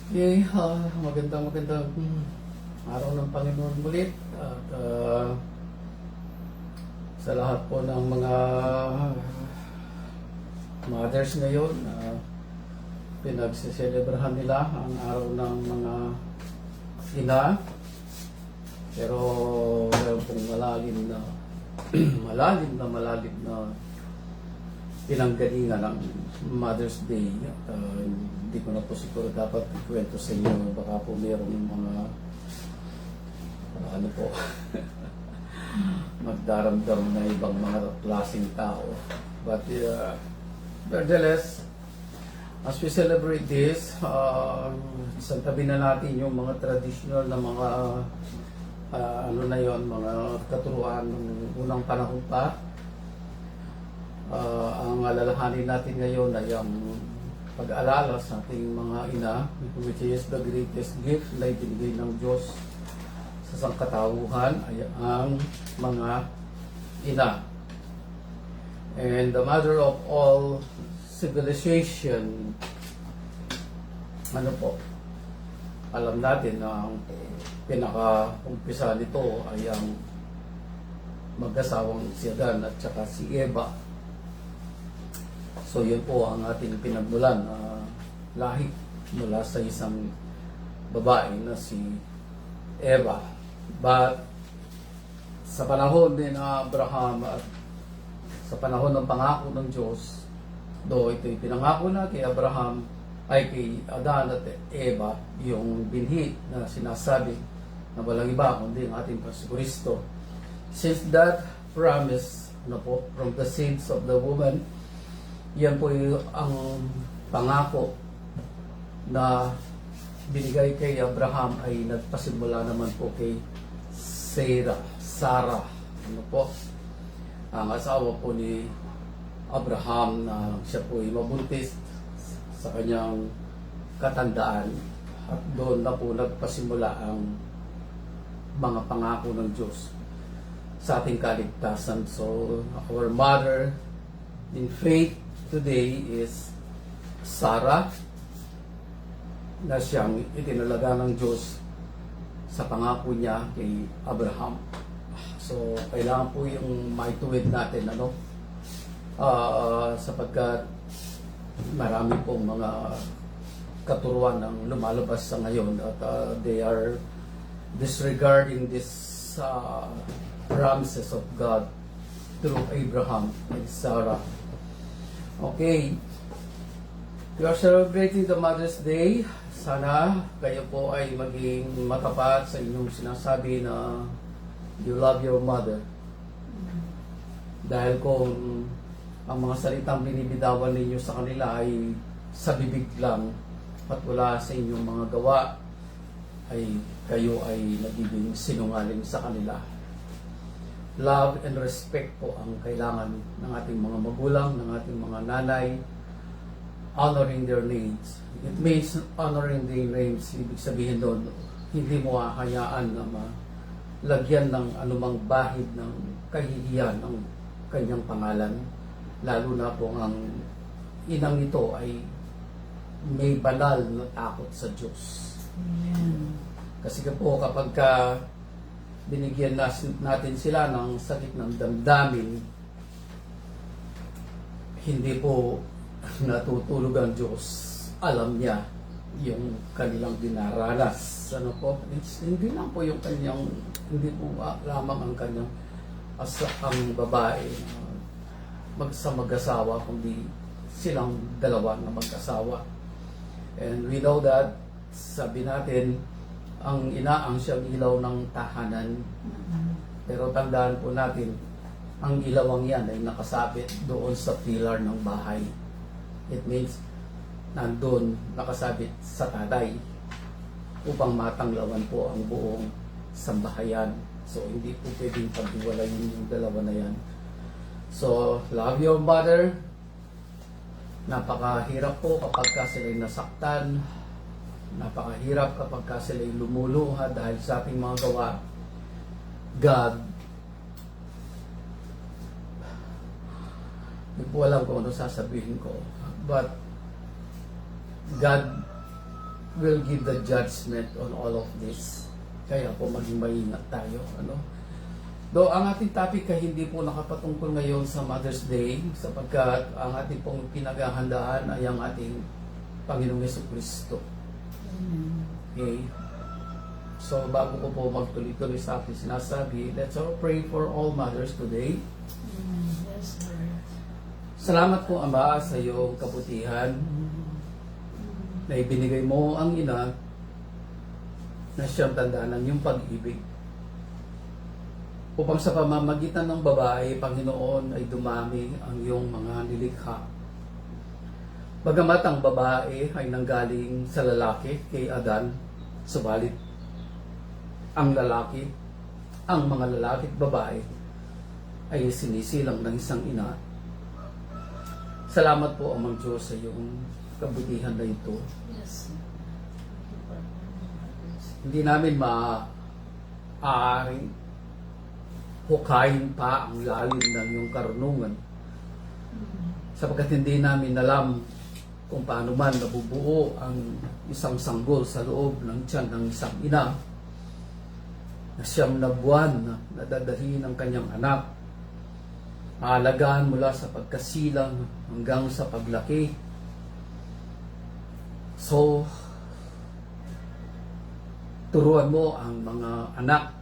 Okay, magandang araw ng Panginoon mulit at sa lahat po ng mga mothers ngayon, pinagsiselebrahan nila ang araw ng mga ina, pero meron pong malalim na malalim na pinanggalingan ng Mother's Day. Hindi ko na po siguro dapat ikwento sa inyo, baka po mayroong mga ano po magdaramdam na ibang mga klaseng tao, but nevertheless, as we celebrate this, isang tabi na natin yung mga traditional na mga ano na yon, mga katuruan ng unang panahon pa. Ang alalahanin natin ngayon ay ang pag-alala sa ating mga ina, which is the greatest gift na ibinigay ng Diyos sa sangkatauhan, ay ang mga ina. And the mother of all civilization, ano po, alam natin na ang pinaka-umpisa nito ay ang mag-asawang si Adan at saka si Eva. So yun po ang ating pinagmulan, lahi mula sa isang babae na si Eva. But sa panahon din ng Abraham at sa panahon ng pangako ng Diyos, do ito'y pinangako na kay Abraham ay kay Adan at Eva, yung binhi na sinasabi na walang iba kundi ang ating Kristo. Since that promise from the seeds of the woman, yan po yung ang pangako na binigay kay Abraham ay nagpasimula naman po kay Sarah. Ano po? Ang asawa po ni Abraham na siya po ay mabuntis sa kanyang katandaan, at doon na po nagpasimula ang mga pangako ng Diyos sa ating kaligtasan. So, our mother in faith today is Sarah, na siyang itinalaga ng Diyos sa pangako niya kay Abraham. So, kailangan po yung maituwid natin, sapagkat marami pong mga katuruan ang lumalabas sa ngayon at they are disregarding this promises of God through Abraham and Sarah. Okay, we are celebrating the Mother's Day. Sana kayo po ay maging matapat sa inyong sinasabi na you love your mother. Dahil kung ang mga salitang binibitawan ninyo sa kanila ay sa bibig lang at wala sa inyong mga gawa, ay kayo ay nagiging sinungaling sa kanila. Love and respect po ang kailangan ng ating mga magulang, ng ating mga nanay. Honoring their names. It means honoring their names. Ibig sabihin doon, hindi mo hahayaan na malagyan ng anumang bahid ng kahihiyan ng kanyang pangalan. Lalo na po ang inang ito ay may banal na takot sa Diyos. Amen. Kasi po kapag binigyan natin sila ng sakit ng damdamin, hindi po natutulog ang Diyos. Alam niya yung kanilang dinaranas. Ano po? Hindi lang po yung kanyang, hindi po lamang ang kanyang ang babae mag-asawa, kundi silang dalawa na mag-asawa. And we know that, sabi natin, ang ina ang siyang ilaw ng tahanan. Pero tandaan po natin, ang ilawang yan ay nakasabit doon sa pilar ng bahay. It means, nandun nakasabit sa tatay upang matanglawan po ang buong sambahayan. So, hindi po pwedeng paghiwalayin yung dalawa na yan. So, love your mother. Napakahirap po kapag sila'y nasaktan. Napakahirap kapag sila'y lumuluha dahil sa ating mga gawa. God, hindi po alam kung ano sasabihin ko, but God will give the judgment on all of this. Kaya po maging maingat tayo. Though ang ating topic ay hindi po nakapatungkol ngayon sa Mother's Day sapagkat ang ating pong pinaghahandaan ay ang ating Panginoong Jesucristo. Okay? So bago ko po magtuloy-tuloy sa ating sinasabi, let's all pray for all mothers today. Yes, Lord. Salamat po, Ama, sa iyong kabutihan na ibinigay mo ang ina na siyang tandaan ng iyong pag-ibig. Upang sa pamamagitan ng babae, Panginoon, ay dumami ang iyong mga nilikha. Bagamat ang babae ay nanggaling sa lalaki kay Adan, subalit ang lalaki, ang mga lalaki at babae ay sinisilang ng isang ina. Salamat po, Amang Diyos, sa iyong kabutihan na ito. Yes. Hindi namin maaaring hukayin pa ang lalim ng iyong karunungan sapagkat hindi namin alam kung paano man nabubuo ang isang sanggol sa loob ng tiyan ng isang ina na siyam na buwan na nadadalhin ng kanyang anak, aalagaan mula sa pagkasilang hanggang sa paglaki. So, turuan mo ang mga anak,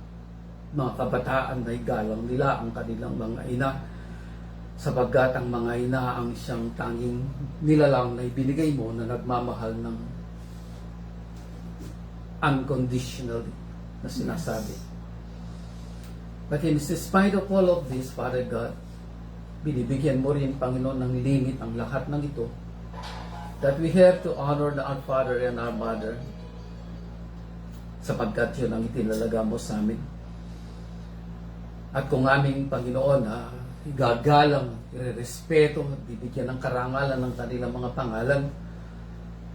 mga kabataan na igalang nila ang kanilang mga ina sapagkat ang mga ina ang siyang tanging nilalang na ibinigay mo na nagmamahal ng unconditionally na sinasabi. But in spite of all of this, Father God, binibigyan mo rin, Panginoon, ng limit ang lahat ng ito that we have to honor our Father and our Mother sapagkat yun ang itinalaga mo sa amin. At kung aming Panginoon igagalang, irerespeto, bibigyan ng karangalan ng kanilang mga pangalan,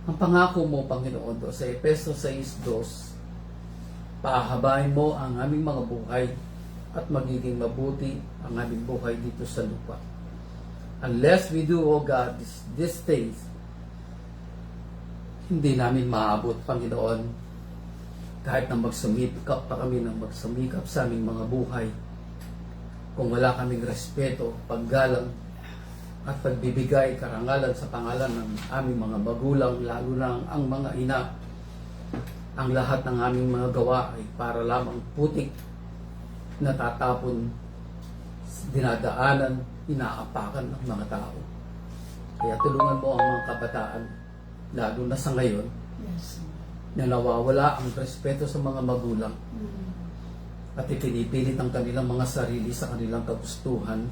ang pangako mo, Panginoon, do sa Efeso 6:2, pahabain mo ang aming mga buhay at magiging mabuti ang aming buhay dito sa lupa. Unless we do, O God, these things, hindi namin maabot, Panginoon, kahit na magsumikap pa kami ng magsumikap sa aming mga buhay. Kung wala kaming respeto, paggalang, at pagbibigay karangalan sa pangalan ng aming mga magulang, lalo na ang mga ina, ang lahat ng aming mga gawa ay para lamang putik na tatapon, dinadaanan, inaapakan ng mga tao. Kaya tulungan mo ang mga kabataan, lalo na sa ngayon, Yes. na nawawala ang respeto sa mga magulang at ipinipilit ang kanilang mga sarili sa kanilang kagustuhan.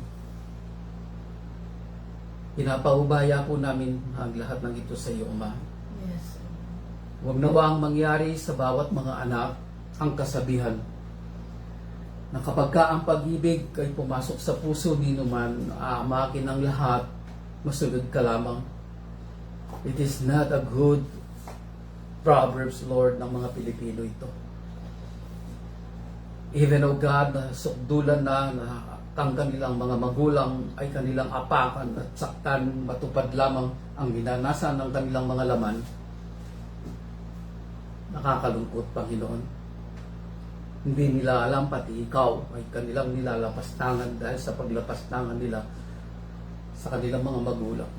Pinapaubaya po namin ang lahat ng ito sa iyo, Ama. Yes. Huwag nawang mangyari sa bawat mga anak ang kasabihan na kapag ka ang pag-ibig ay pumasok sa puso ni naman, aamakin ang lahat, masunod ka lamang. It is not a good Proverbs, Lord, ng mga Pilipino ito. Even, O God, sukdulan na ang kanilang mga magulang ay kanilang apakan at saktan, matupad lamang ang minanasan ng kanilang mga laman. Nakakalungkot, Panginoon. Hindi nila alam, pati ikaw ay kanilang nilalapastangan dahil sa paglapastangan nila sa kanilang mga magulang.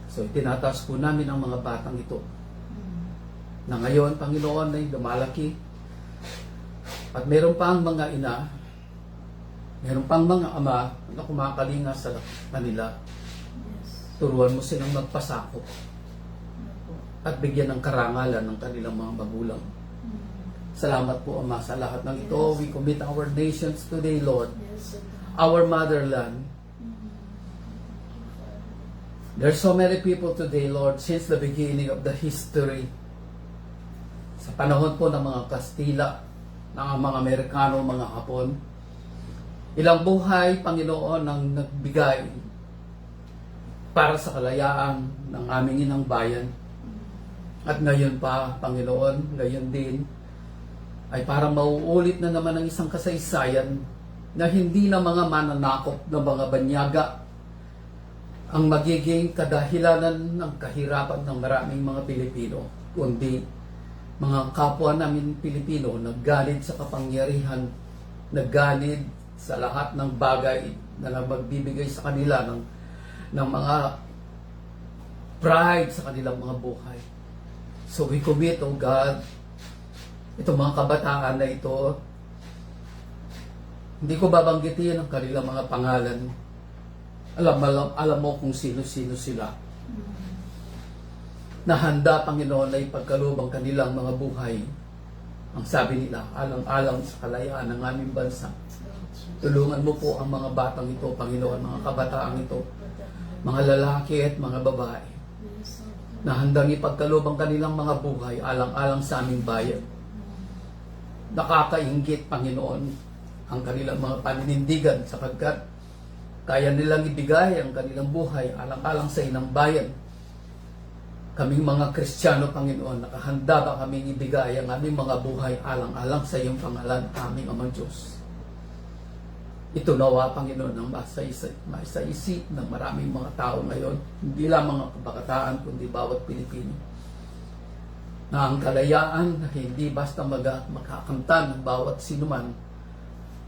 So, itinataas po namin ang mga batang ito na ngayon, Panginoon, ay lumalaki. At meron pang mga ina, meron pang mga ama na kumakalinga sa kanila. Yes. Turuan mo silang magpasakop at bigyan ng karangalan ng kanilang mga magulang. Salamat po, Ama, sa lahat ng ito. Yes. We commit our nations today, Lord. Yes. Our motherland. There's so many people today, Lord, since the beginning of the history. Sa panahon po ng mga Kastila, ng mga Amerikano, mga Hapon, ilang buhay, Panginoon, ang nagbigay para sa kalayaan ng aming inang bayan. At ngayon pa, Panginoon, ngayon din, ay parang mauulit na naman ang isang kasaysayan na hindi na mga mananakop ng mga banyaga ang magiging kadahilanan ng kahirapan ng maraming mga Pilipino, kundi mga kapwa namin Pilipino nagganid sa kapangyarihan, nagganid sa lahat ng bagay na magbibigay sa kanila ng mga pride sa kanilang mga buhay. So we commit, oh God, itong mga kabataan na ito, hindi ko babanggitin ang kanilang mga pangalan. Alam mo kung sino-sino sila. Na handa, Panginoon, na ipagkaloob ang kanilang mga buhay. Ang sabi nila, alang-alang sa kalayaan ng aming bansa. Tulungan mo po ang mga batang ito, Panginoon, mga kabataang ito, mga lalaki at mga babae, na handang ipagkaloob ang kanilang mga buhay, alang-alang sa aming bayan. Nakakainggit, Panginoon, ang kanilang mga paninindigan sapagkat kaya nilang ibigay ang kanilang buhay alang-alang sa inang bayan. Kaming mga Kristiyano, Panginoon, nakahanda ba kaming ibigay ang aming mga buhay alang-alang sa iyong pangalan, aming Amang Diyos. Ito nawa, Panginoon, ang maisa-isip ng maraming mga tao ngayon, hindi lang mga kabataan, kundi bawat Pilipino, na ang kalayaan na hindi basta makakamtan ng bawat sinuman,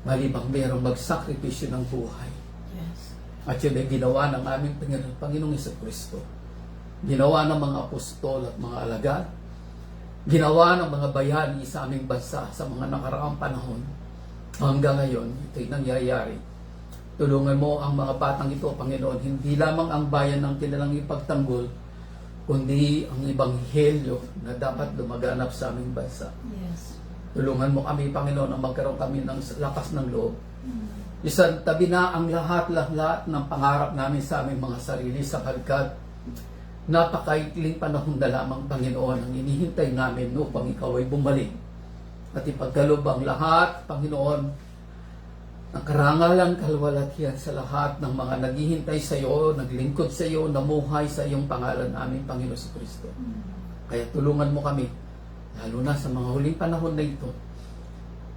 malibang mayroong magsakripisyo ng buhay. Yes. At yun ay ginawa ng aming Panginoong Jesucristo. Ginawa ng mga apostol at mga alagad. Ginawa ng mga bayani sa aming bansa sa mga nakaraang panahon. Hanggang ngayon, ito'y nangyayari. Tulungan mo ang mga batang ito, Panginoon, hindi lamang ang bayan ng kanilang ipagtanggol, kundi ang Ebanghelyo na dapat lumaganap sa aming bansa. Yes. Tulungan mo kami, Panginoon, na magkaroon kami ng lakas ng loob. Isang tabi na ang lahat ng pangarap namin sa aming mga sarili sapagkat napakaikling panahon na lamang, Panginoon, ang inihintay namin upang ikaw ay bumalik. At ipagkaloob ang lahat, Panginoon, ng karangalan, kalwalatian sa lahat ng mga naghihintay sa iyo, naglingkod sa iyo, namuhay sa iyong pangalan namin, Panginoon sa Kristo. Kaya tulungan mo kami, lalo na sa mga huling panahon na ito,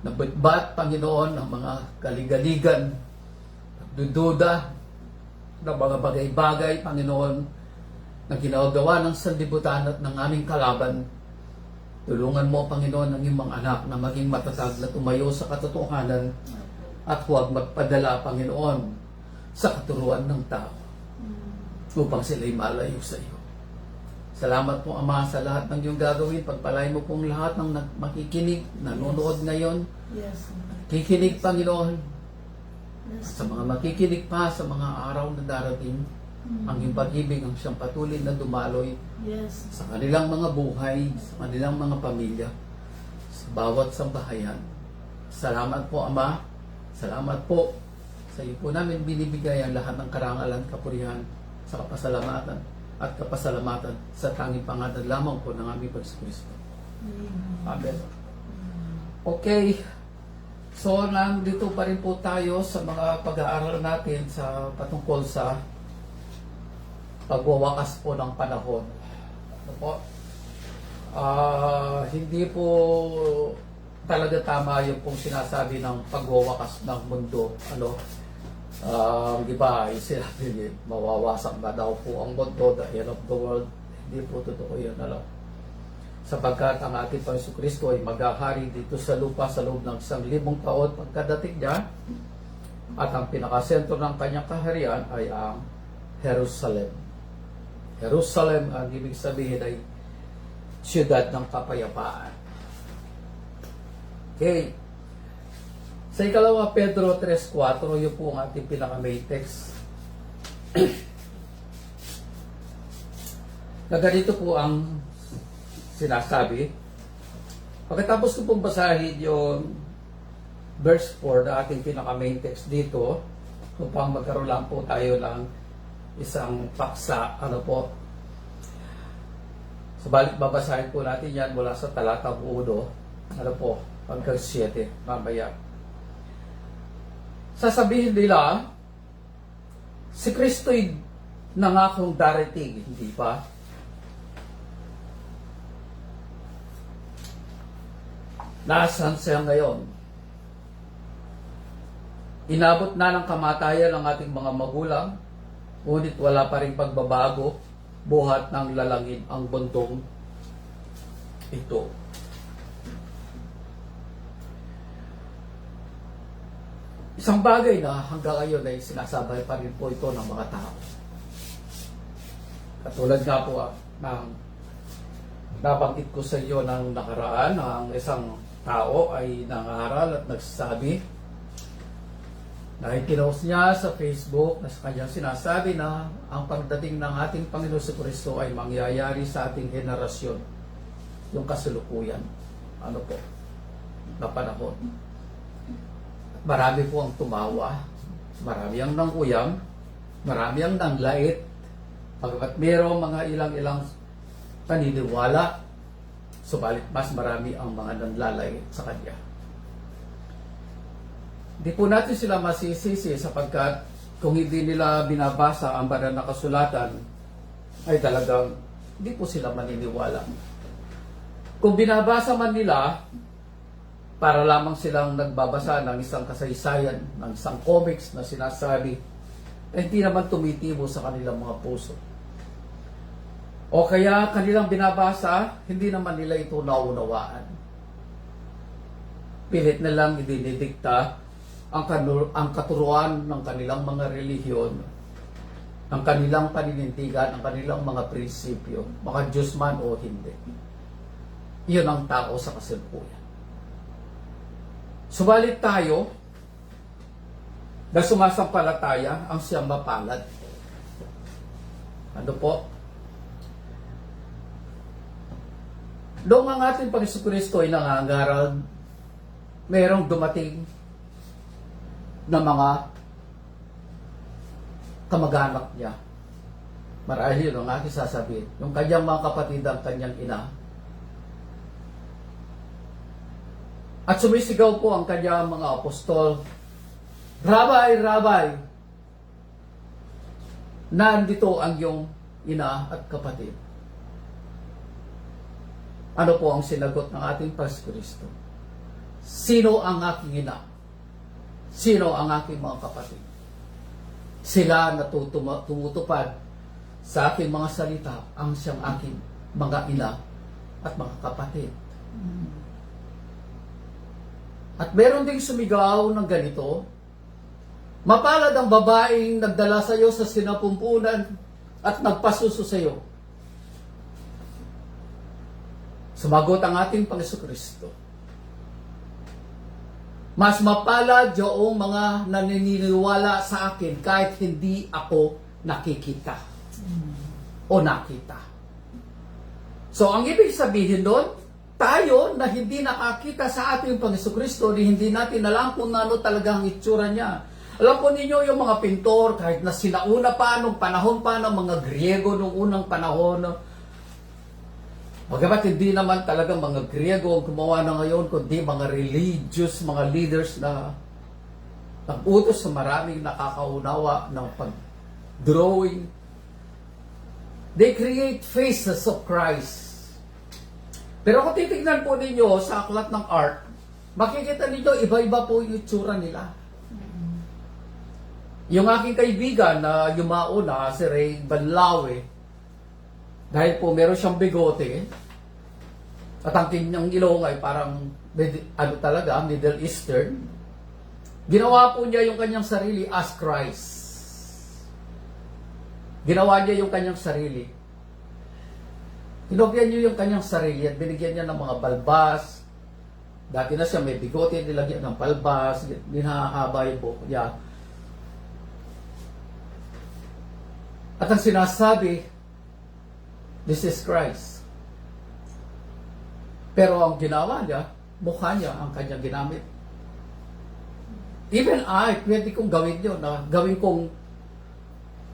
nabitbat, Panginoon, ang mga kaligaligan, nagdududa ng mga bagay-bagay, Panginoon, na ginagawa ng sanlibutan at ng aming kalaban. Tulungan mo, Panginoon, ang iyong mga anak na maging matatag na tumayo sa katotohanan at huwag magpadala, Panginoon, sa katuruan ng tao upang sila'y malayo sa iyo. Salamat po, Ama, sa lahat ng iyong gagawin. Pagpalain mo pong lahat ng makikinig, nanonood ngayon. Yes. Kikinig, Panginoon. Yes. Sa mga makikinig pa sa mga araw na darating, ang iyong pag-ibig ang siyang patuloy na dumaloy Yes. sa kanilang mga buhay, sa kanilang mga pamilya, sa bawat sambahayan. Salamat po, Ama. Salamat po. Sa iyo po namin binibigay ang lahat ng karangalan, kapurihan, sa kapasalamatan at kapasalamatan sa tanging pangalan lamang po ng aming Pagkristo. Amen. Okay. So, nandito pa rin po tayo sa mga pag-aaral natin sa patungkol sa pagwawakas po ng panahon. Ano po? Hindi po talaga tama yung pong sinasabi ng pagwawakas ng mundo. Ano? Di ba, sinabi niya, mawawasak na daw po ang mundo, the end of the world. Hindi po totoo yun. Ano? Sapagkat ang ating Panginoon Kristo ay maghahari dito sa lupa sa loob ng 1,000 taon pagkadating niya. At ang pinakasentro ng kanyang kaharian ay ang Jerusalem. Jerusalem, ang ibig sabihin ay siyudad ng kapayapaan. Okay. Sa ikalawa, Pedro 3:4, yun po ang ating pinaka-main text. Na ganito po ang sinasabi. Pagkatapos ko pong basahin yung verse 4 na ating pinaka-main text dito, upang magkaroon lang po tayo ng isang paksa, ano po. Subalit babasahin po natin yan mula sa talatang 1, ano po, hanggang 7, mamaya. Sasabihin nila, si Kristo'y nangakong darating, hindi ba? Nasaan siya ngayon? Inabot na ng kamatayan ng ating mga magulang, ngunit wala pa rin pagbabago, buhat ng lalangin ang bundong ito. isang bagay na hanggang ngayon ay sinasabay pa rin po ito ng mga tao. Katulad nga po ng nabanggit ko sa iyo ng nakaraan, ang isang tao ay nangaral at nagsasabi na ipinost niya sa Facebook na sa kanyang sinasabi na ang pagdating ng ating Panginoon sa Kristo ay mangyayari sa ating henerasyon, yung kasalukuyan. Ano po? Na panahon. At marami po ang tumawa, marami ang nanguyam, marami ang nanglait, pagkat mayroong mga ilang-ilang paniniwala, subalit mas marami ang mga nanlalait sa kanya. Di po natin sila masisisi sapagkat kung hindi nila binabasa ang banal na kasulatan, ay talagang di po sila maniniwala. Kung binabasa man nila, para lamang silang nagbabasa ng isang kasaysayan, ng isang comics na sinasabi, ay hindi naman tumitibo sa kanilang mga puso. O kaya kanilang binabasa, hindi naman nila ito naunawaan. Pilit na lang idinidikta ang katuruan ng kanilang mga relihiyon, ang kanilang paninindigan, ang kanilang mga prinsipyo, mga Diyos man o hindi. Iyon ang tao sa kasalukuyan. Subalit tayo, na sumasampalataya ang siyang mapalad. Ano po? Noong ang ating Panginoon Kristo ay nangangaral, mayroong dumating na mga kamag-anak niya. Marahil yun ang aking sasabihin. Yung kanyang mga kapatid, ang kanyang ina. At sumisigaw po ang kanyang mga apostol, Rabbi, Rabbi, nandito ang iyong ina at kapatid. Ano po ang sinagot ng ating Panginoon Kristo? Sino ang aking ina? Sino ang aking mga kapatid? Sila na tumutupad sa aking mga salita ang siyang aking mga ina at mga kapatid. At meron ding sumigaw ng ganito, mapalad ang babaeng nagdala sa iyo sa sinapumpunan at nagpasuso sa iyo. Sumagot ang ating Panginoon Kristo, mas mapalad yung mga naniniwala sa akin kahit hindi ako nakikita o nakita. So, ang ibig sabihin doon, tayo na hindi nakakita sa ating Panginoon Kristo, hindi natin alam kung ano talaga ang itsura niya. Alam po ninyo yung mga pintor, kahit na sinauna pa, nung panahon pa ng mga Griego, nung unang panahon, bagamat hindi naman talaga mga Griego ang gumawa na ngayon, kundi mga religious, mga leaders na nag-utos sa maraming nakakaunawa ng pag-drawing. They create faces of Christ. Pero kung titignan po ninyo sa aklat ng art, makikita ninyo iba-iba po yung itsura nila. Yung aking kaibigan na yumauna, si Ray Banlawe, dahil po meron siyang bigote, at ang kanyang ilong ay parang, Middle Eastern, ginawa po niya yung kanyang sarili as Christ. Ginawa niya yung kanyang sarili. Tinogyan niya yung kanyang sarili at binigyan niya ng mga balbas. Dati na siya may bigote, nilagyan ng balbas, dinahaba yung buhok niya. At ang sinasabi, this is Christ. Pero ang ginawa niya, mukha niya ang kanyang ginamit. Even pwede kong gawin yun, na gawin kong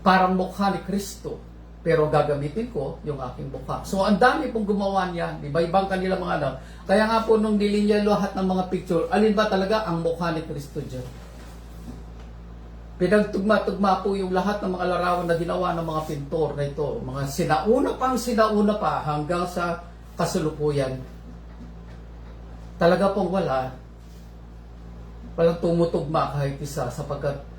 parang mukha ni Kristo, pero gagamitin ko yung aking mukha. So, ang dami pong gumawa niya, iba-ibang kanila mga anak. Kaya nga po, nung nilinya lahat ng mga picture, alin ba talaga ang mukha ni Kristo dyan? Pinagtugma-tugma po yung lahat ng mga larawan na ginawa ng mga pintor na ito. Mga sinauna pa hanggang sa kasalukuyan. Talaga pong walang tumutugma kahit isa sapagkat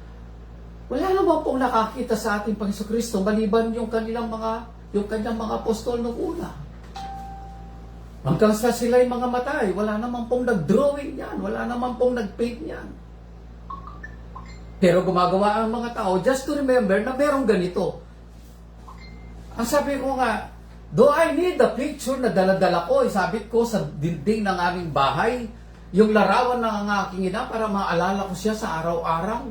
wala naman pong nakakita sa ating Panginoon Kristo maliban yung kanyang mga apostol noong una. Hanggang sa sila'y mga matay, wala naman pong nag-drawing yan, wala naman pong nag-paint yan. Pero gumagawa ang mga tao just to remember na merong ganito. Ang sabi ko nga, do I need a picture na daladala ko, isabit ko sa dingding ng aming bahay, yung larawan ng aking ina para maalala ko siya sa araw-araw?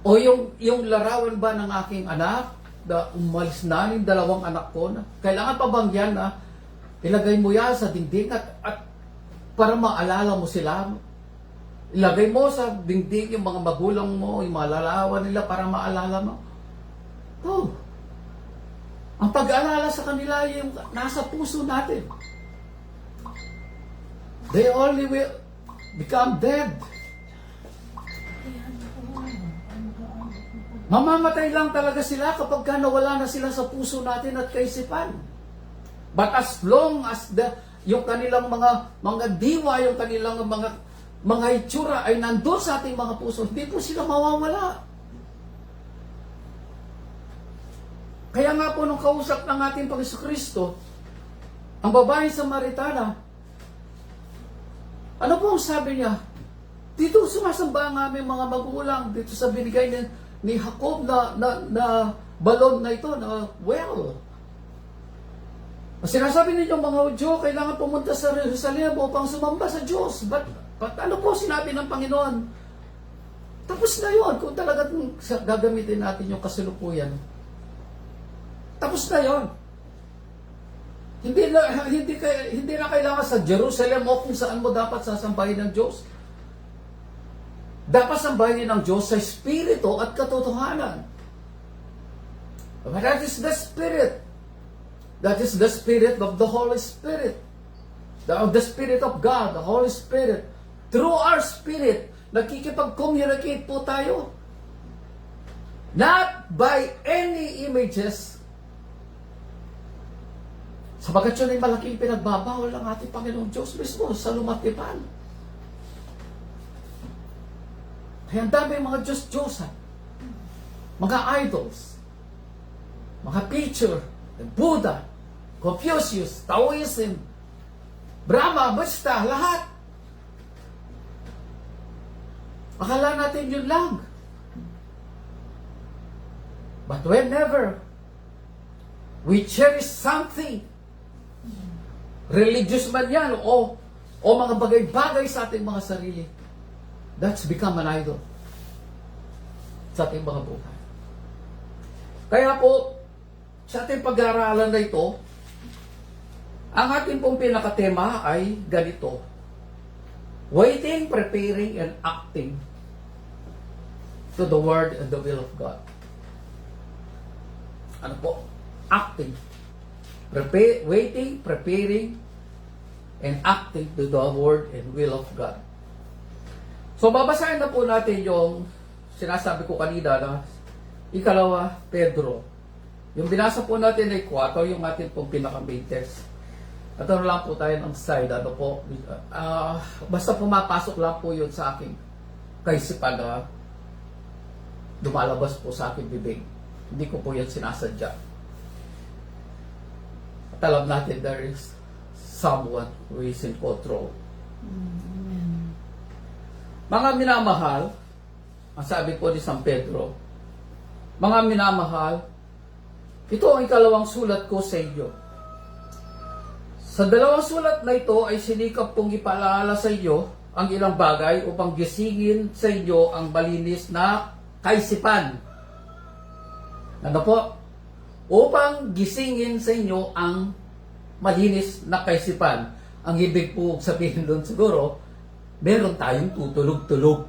O yung larawan ba ng aking anak, na umalis na yung dalawang anak ko, na kailangan pa bang yan na ilagay mo yan sa dingding at para maalala mo sila? Ilagay mo sa dingding yung mga magulang mo, yung mga larawan nila para maalala mo? Oh. Ang pag-aalala sa kanila yung nasa puso natin. They only will become dead. Mamamatay lang talaga sila kapag nawala na sila sa puso natin at kaisipan. But as long as yung kanilang mga diwa, yung kanilang mga itsura ay nandun sa ating mga puso, hindi po sila mawawala. Kaya nga po nung kausap ng ating Panginoon Kristo, ang babaeng Samaritana, ano po ang sabi niya? Dito sumasamba ang aming mga magulang, dito sa binigay ni Jacob na balon na ito, na well. Sinasabi ninyo mga Hudyo, kailangan pumunta sa Jerusalem upang sumamba sa Diyos. But ano po sinabi ng Panginoon? Tapos na yun, kung talagang gagamitin natin yung kasalukuyan. Tapos na yun. Hindi na kailangan sa Jerusalem o kung saan mo dapat sasambahin ng Diyos. Dapat sambahin ng Diyos sa Espiritu at katotohanan. But that is the Spirit. That is the Spirit of the Holy Spirit. The Spirit of God, the Holy Spirit. Through our spirit, nakikipag-communicate po tayo. Not by any images. Sabagat yun ay malaking pinagbabawal ng ating Panginoong Diyos mismo sa lumatipan. Kaya ang dami mga Diyos-Diyosan, mga idols, mga picture, Buddha, Confucius, Taoism, Brahma, basta, lahat. Akala natin yun lang. But whenever we cherish something, religious man yan o mga bagay-bagay sa ating mga sarili, that's become an idol sa ating mga buhay. Kaya po, sa ating pag-aaralan na ito, ang ating pong pinakatema ay ganito: waiting, preparing, and acting to the Word and the will of God. Ano po? Acting. Waiting, preparing, and acting to the Word and will of God. So, babasahin na po natin yung sinasabi ko kanina na ikalawa, Pedro. Yung binasa po natin ay 4, yung ating pong pinaka-main text. At ano lang po tayo ng side, ano po, basta pumapasok lang po yun sa aking kaisipan na lumalabas po sa aking bibig. Hindi ko po yan sinasadya. At alam natin, there is someone who is in control. Amen. Mga minamahal, ang sabi po ni San Pedro, mga minamahal, ito ang ikalawang sulat ko sa inyo. Sa dalawang sulat na ito ay sinikap kong ipaalala sa inyo ang ilang bagay upang gisingin sa inyo ang malinis na kaisipan. Ano po? Upang gisingin sa inyo ang malinis na kaisipan. Ang ibig po sabihin doon siguro, meron tayong tutulog-tulog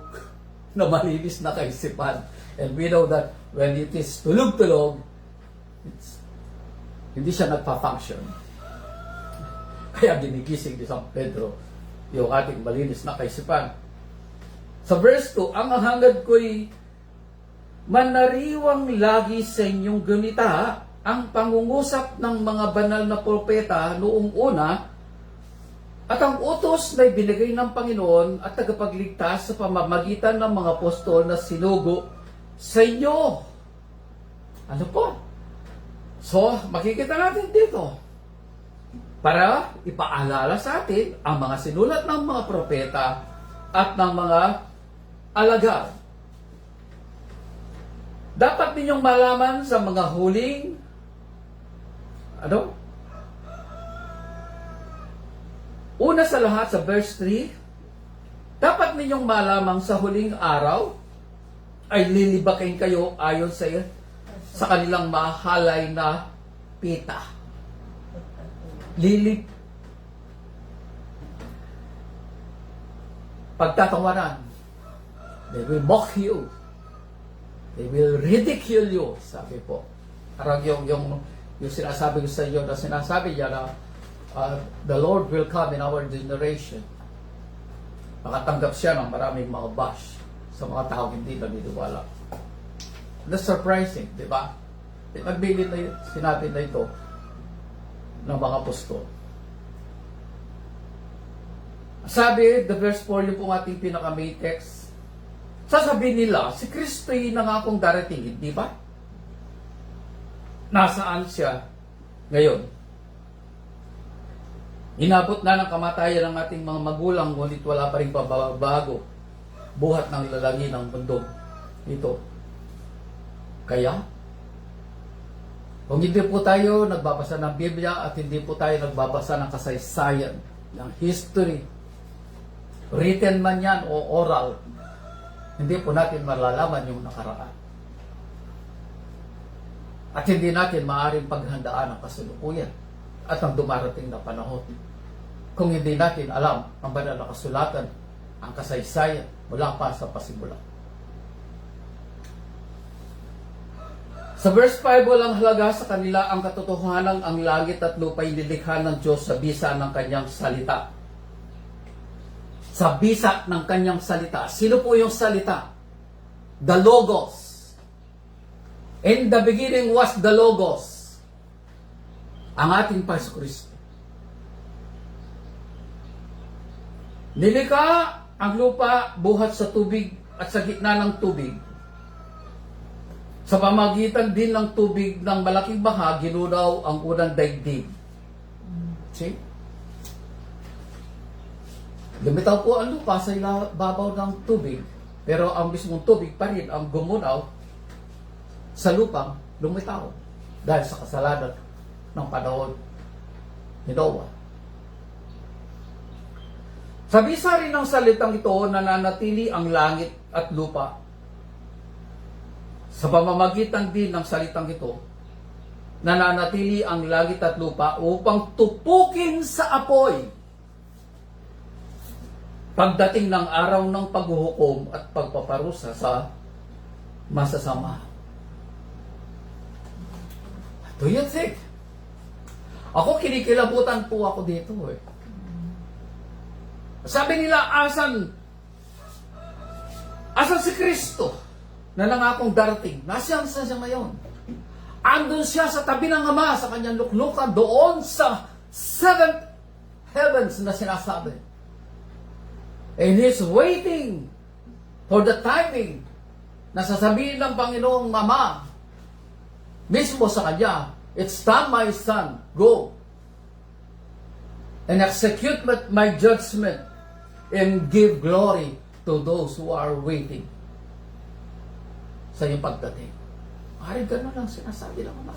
na malinis na kaisipan. And we know that when it is tulog-tulog, hindi siya nagpa-function. Kaya ginigising ni San Pedro yung ating malinis na kaisipan. Sa verse 2, ang hangad ko'y manariwang lagi sa inyong gunita ang pangungusap ng mga banal na propeta noong una at ang utos na ibinigay ng Panginoon at tagapagligtas sa pamamagitan ng mga apostol na sinugo sa inyo. Ano po? So, makikita natin dito para ipaalala sa atin ang mga sinulat ng mga propeta at ng mga alagad Dapat ninyong malaman sa mga huling, una sa lahat sa verse 3, dapat ninyong malaman sa huling araw ay lilibakin kayo ayon sa kanilang mahalay na pita. Pagtatawanan. They will mock you. They will ridicule you, sabi po. Parang yung sinasabi ko sa inyo na sinasabi niya na the Lord will come in our generation. Makatanggap siya ng maraming mga bash sa mga tao hindi naniniwala. That's surprising, di ba? Nagbilin na sinabi na ito ng mga apostol. Sabi, the verse 4, yung pong ating pinaka-main text, sasabihin nila, si Kristo yung nangakong darating, di ba? Nasaan siya ngayon? Inabot na ng kamatayan ng ating mga magulang, ngunit wala pa rin pababago. Buhat ng lalangin ng mundo ito. Kaya, kung hindi po tayo nagbabasa ng Biblia at hindi po tayo nagbabasa ng kasaysayan, ng history, written man yan o oral, hindi po natin malalaman yung nakaraan. At hindi natin maaaring paghandaan ang kasalukuyan at ang dumarating na panahon. Kung hindi natin alam ang banal na kasulatan, ang kasaysayan, mula pa sa pasimula. Sa verse 5, walang halaga sa kanila ang katotohanan ang langit at lupa'y nilikha ng Diyos sa bisa ng kanyang salita. Sa bisa ng kanyang salita. Sino po yung salita? The Logos. In the beginning was the Logos. Ang ating Panginoon Kristo. Nilikha ang lupa buhat sa tubig at sa gitna ng tubig. Sa pamagitan din ng tubig ng malaking baha, ginunaw ang unang daigdig. See? Lumitaw po ang lupa sa ibabaw ng tubig, pero ang mismong tubig pa rin ang gumunaw sa lupang lumitaw dahil sa kasalanan ng panahon ni Noah. Sa bisa rin ng salitang ito, nananatili ang langit at lupa. Sa pamamagitan din ng salitang ito, nananatili ang langit at lupa upang tupukin sa apoy pagdating ng araw ng paghuhukom at pagpaparusa sa masasama. Do you think? Ako, kinikilabutan po ako dito eh. Sabi nila, asan si Kristo na nangakong darating? Nasaan siya ngayon? Andun siya sa tabi ng Ama sa kanyang luklukan doon sa seventh heavens na sinasabi. And He's waiting for the timing na sasabihin ng Panginoong Ama mismo sa kanya, it's time, my son, go and execute my judgment and give glory to those who are waiting sa iyong pagdating. Maaaring ganun lang sinasabi ng Ama.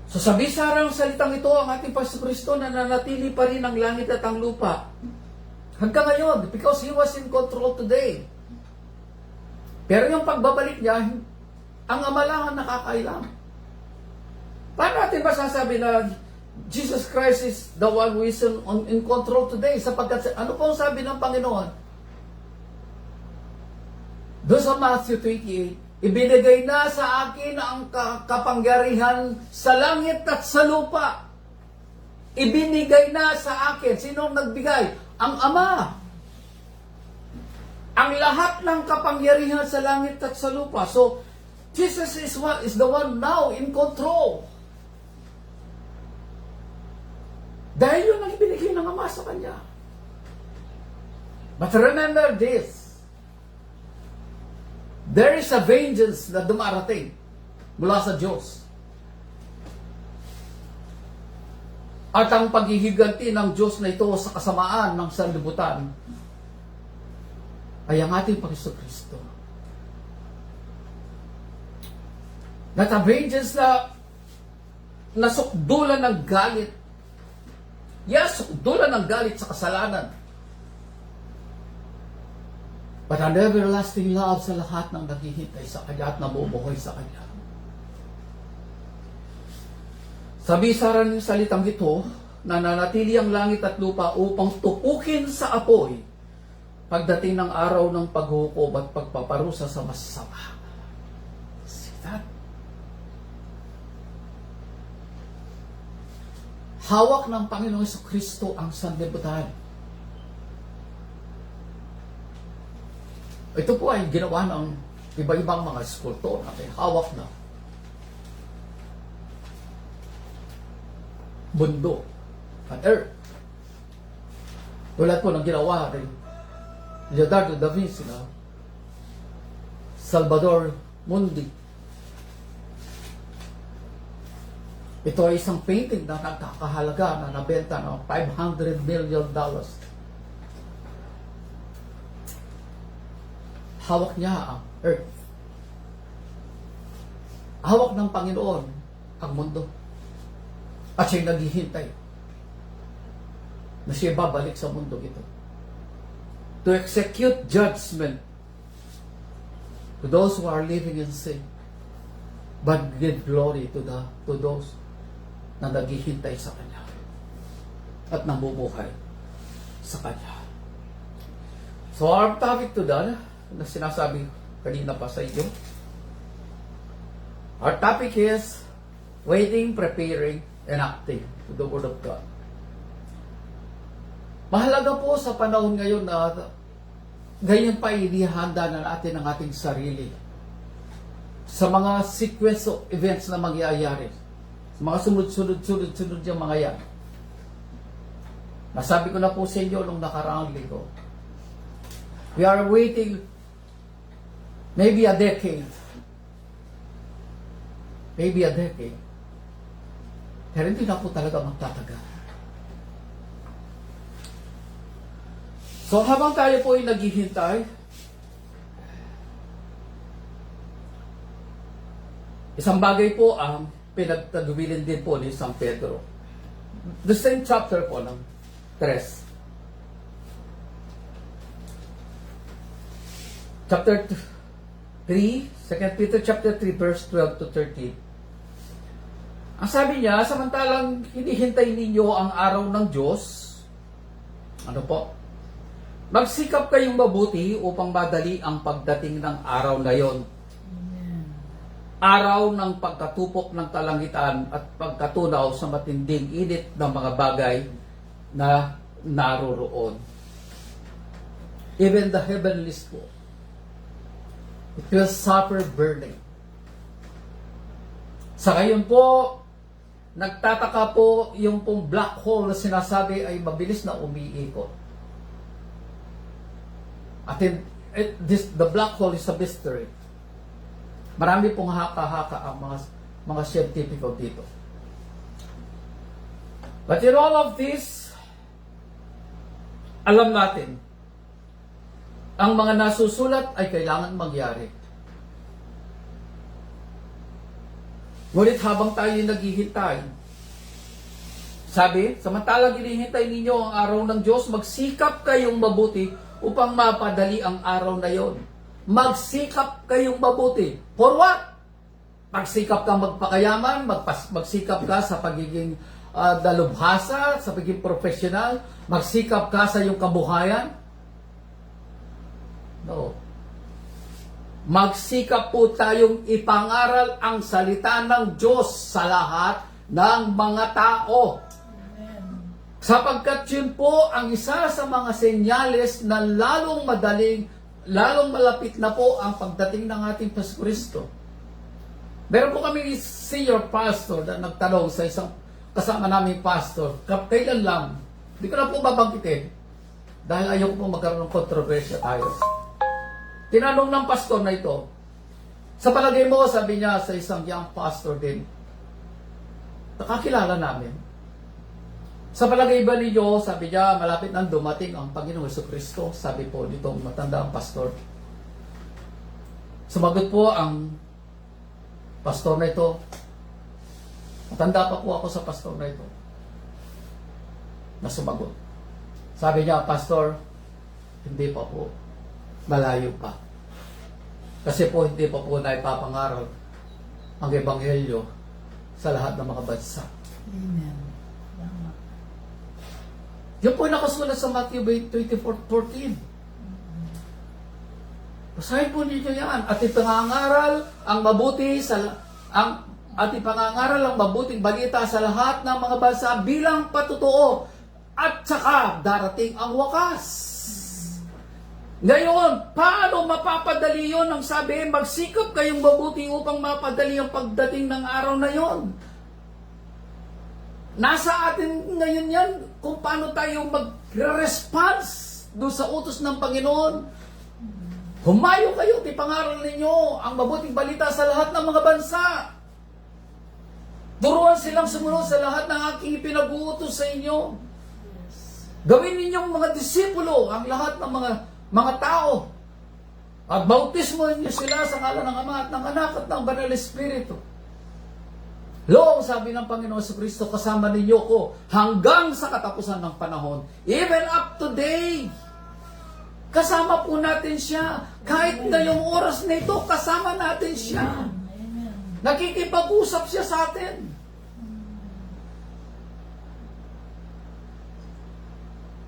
So sa bisarang salitang ito, ang ating Panginoon Kristo na nananatili pa rin ang langit at ang lupa hanggang ngayon, because He was in control today. Pero yung pagbabalik niya, ang Ama lang ang nakakailam. Paano natin masasabi na Jesus Christ is the one who is in control today? Sapagkat, ano pong sabi ng Panginoon? Doon sa Matthew 28, ibinigay na sa akin ang kapangyarihan sa langit at sa lupa. Ibinigay na sa akin. Sinong nagbigay? Ang Ama. Ang lahat ng kapangyarihan sa langit at sa lupa. So, Jesus is the one now in control. Dahil yun ang ibinigay ng Ama sa Kanya. But remember this. There is a vengeance na dumarating mula sa Diyos. At ang paghihiganti ng Diyos na ito sa kasamaan ng sanlibutan ay ang ating Panginoon Kristo. Not a vengeance na nasukdulan ng galit. Yes, sukdulan ng galit sa kasalanan. But an everlasting love sa lahat ng naghihintay sa Kanya at nabubuhay sa Kanya. Sabi sa ng salitang ito, nananatili ang langit at lupa upang tupukin sa apoy pagdating ng araw ng paghukom at pagpaparusa sa masasama. See that? Hawak ng Panginoong Jesucristo ang sanlibutan. Ito po ay ginawa ng iba-ibang mga skulptor na may hawak na mundo at earth. Tulad po ng ginawa ng Leonardo da Vinci na Salvador Mundi. Ito ay isang painting na nagkakahalaga na nabenta ng $500 million. Hawak niya ang earth. Hawak ng Panginoon ang mundo. At siya'y naghihintay na siya babalik sa mundo ito to execute judgment to those who are living in sin, but give glory to those na naghihintay sa Kanya at namumuhay sa Kanya. So our topic today, na sinasabi kanina pa sa inyo, our topic is waiting, preparing, and acting to the Word of God. Mahalaga po sa panahon ngayon na ganyan pa inihanda na natin ang ating sarili sa mga sequence of events na mangyayari. Sa mga sunod-sunod yung mga yan. Nasabi ko na po sa inyo nung nakaraang linggo. We are waiting maybe a decade. Maybe a decade. Pero hindi na po talaga magtatagal. So habang tayo po ay naghihintay, isang bagay po ang pinagtagubilin din po ni San Pedro. The same chapter po ng 3. Chapter 3, 2 Peter chapter 3 verse 12 to 13. Ang sabi niya, samantalang hinihintay ninyo ang araw ng Diyos, ano po? Magsikap kayong mabuti upang madali ang pagdating ng araw na yon. Araw ng pagkatupok ng kalangitan at pagkatunaw sa matinding init ng mga bagay na naroroon. Even the heavenlies po, it will suffer burning. Sa ngayon po, nagtataka po yung pong black hole na sinasabi ay mabilis na umiikot. At the black hole is a mystery. Marami pong haka-haka ang mga scientifico dito. But in all of this, alam natin, ang mga nasusulat ay kailangan mangyari. Ngunit habang tayo naghihintay, sabi, samantalang hinihintay ninyo ang araw ng Diyos, magsikap kayong mabuti upang mapadali ang araw na yon. Magsikap kayong mabuti. For what? Magsikap ka magpakayaman, magsikap ka sa pagiging dalubhasa, sa pagiging professional, magsikap ka sa iyong kabuhayan. No. Magsikap po tayong ipangaral ang salita ng Diyos sa lahat ng mga tao. Amen. Sapagkat yun po ang isa sa mga senyales na lalong malapit na po ang pagdating ng ating Pasko Kristo. Meron po kami senior pastor na nagtanong sa isang kasama naming pastor, kailan lang, hindi ko na po babangkitin dahil ayaw ko po magkaroon ng kontrobersya tayo. Tinanong ng pastor na ito, sa palagay mo, sabi niya sa isang young pastor din, nakakilala namin. Sa palagay ba ninyo, sabi niya, malapit nang dumating ang Panginoong Jesucristo, sabi po nitong matandang pastor. Sumagot po ang pastor na ito, matanda pa po ako sa pastor na ito, na sumagot. Sabi niya, Pastor, hindi pa po, malayo pa. Kasi po hindi pa po na ipapangaral ang Ebanghelyo sa lahat ng mga bansa. Amen. Tama. Yun po nakasulat sa Matthew 24:14. Basahin po ninyo yan. At ipangangaral ang mabuti at ipangangaral ang mabuting balita sa lahat ng mga bansa bilang patutuo, at saka darating ang wakas. Ngayon, paano mapapadali yun? Ang sabi, magsikap kayong mabuti upang mapadali ang pagdating ng araw na yon. Nasa atin ngayon yan kung paano tayo mag-response doon sa utos ng Panginoon. Humayo kayo, ipangaral ninyo ang mabuting balita sa lahat ng mga bansa. Turuan silang sumunod sa lahat ng aking ipinag-uutos sa inyo. Gawin ninyong mga disipulo ang lahat ng mga tao. At bautismo ninyo sila sa ngalan ng Ama at ng Anak at ng Banal Espiritu. Lo, sabi ng Panginoon sa Kristo, kasama ninyo ko hanggang sa katapusan ng panahon. Even up to day. Kasama po natin siya. Kahit ngayong oras na ito, kasama natin siya. Amen. Nakikipag-usap siya sa atin.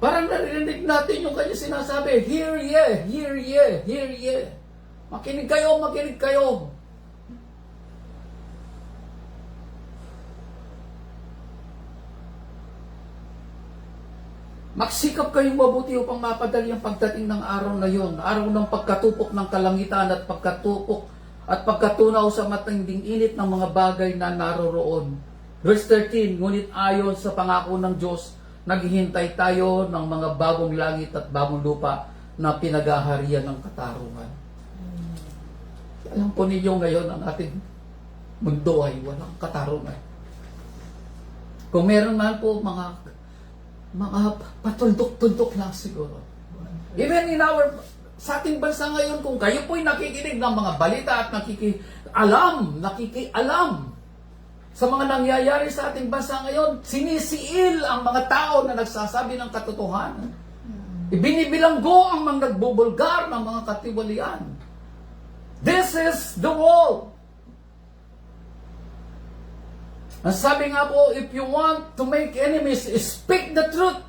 Parang narinig natin yung kanya sinasabi, hear ye, hear ye, hear ye. Makinig kayo, makinig kayo. Magsikap kayong mabuti upang mapadali ang pagdating ng araw na yon, araw ng pagkatupok ng kalangitan at pagkatupok at pagkatunaw sa matinding init ng mga bagay na naroroon. Verse 13, ngunit ayon sa pangako ng Diyos, naghihintay tayo ng mga bagong langit at bagong lupa na pinagaharian ng katarungan. Alam po ninyo ngayon ang ating mundo ay walang katarungan. Kung meron man po mga patundok-tundok lang siguro. Even in sa ating bansa ngayon, kung kayo po'y nakikinig ng mga balita at nakikialam sa mga nangyayari sa ating bansa ngayon, sinisiil ang mga tao na nagsasabi ng katotohanan. Ibinibilanggo ang mga nagbubulgar ng mga katiwalian. This is the world. Ang sabi nga po, if you want to make enemies, speak the truth.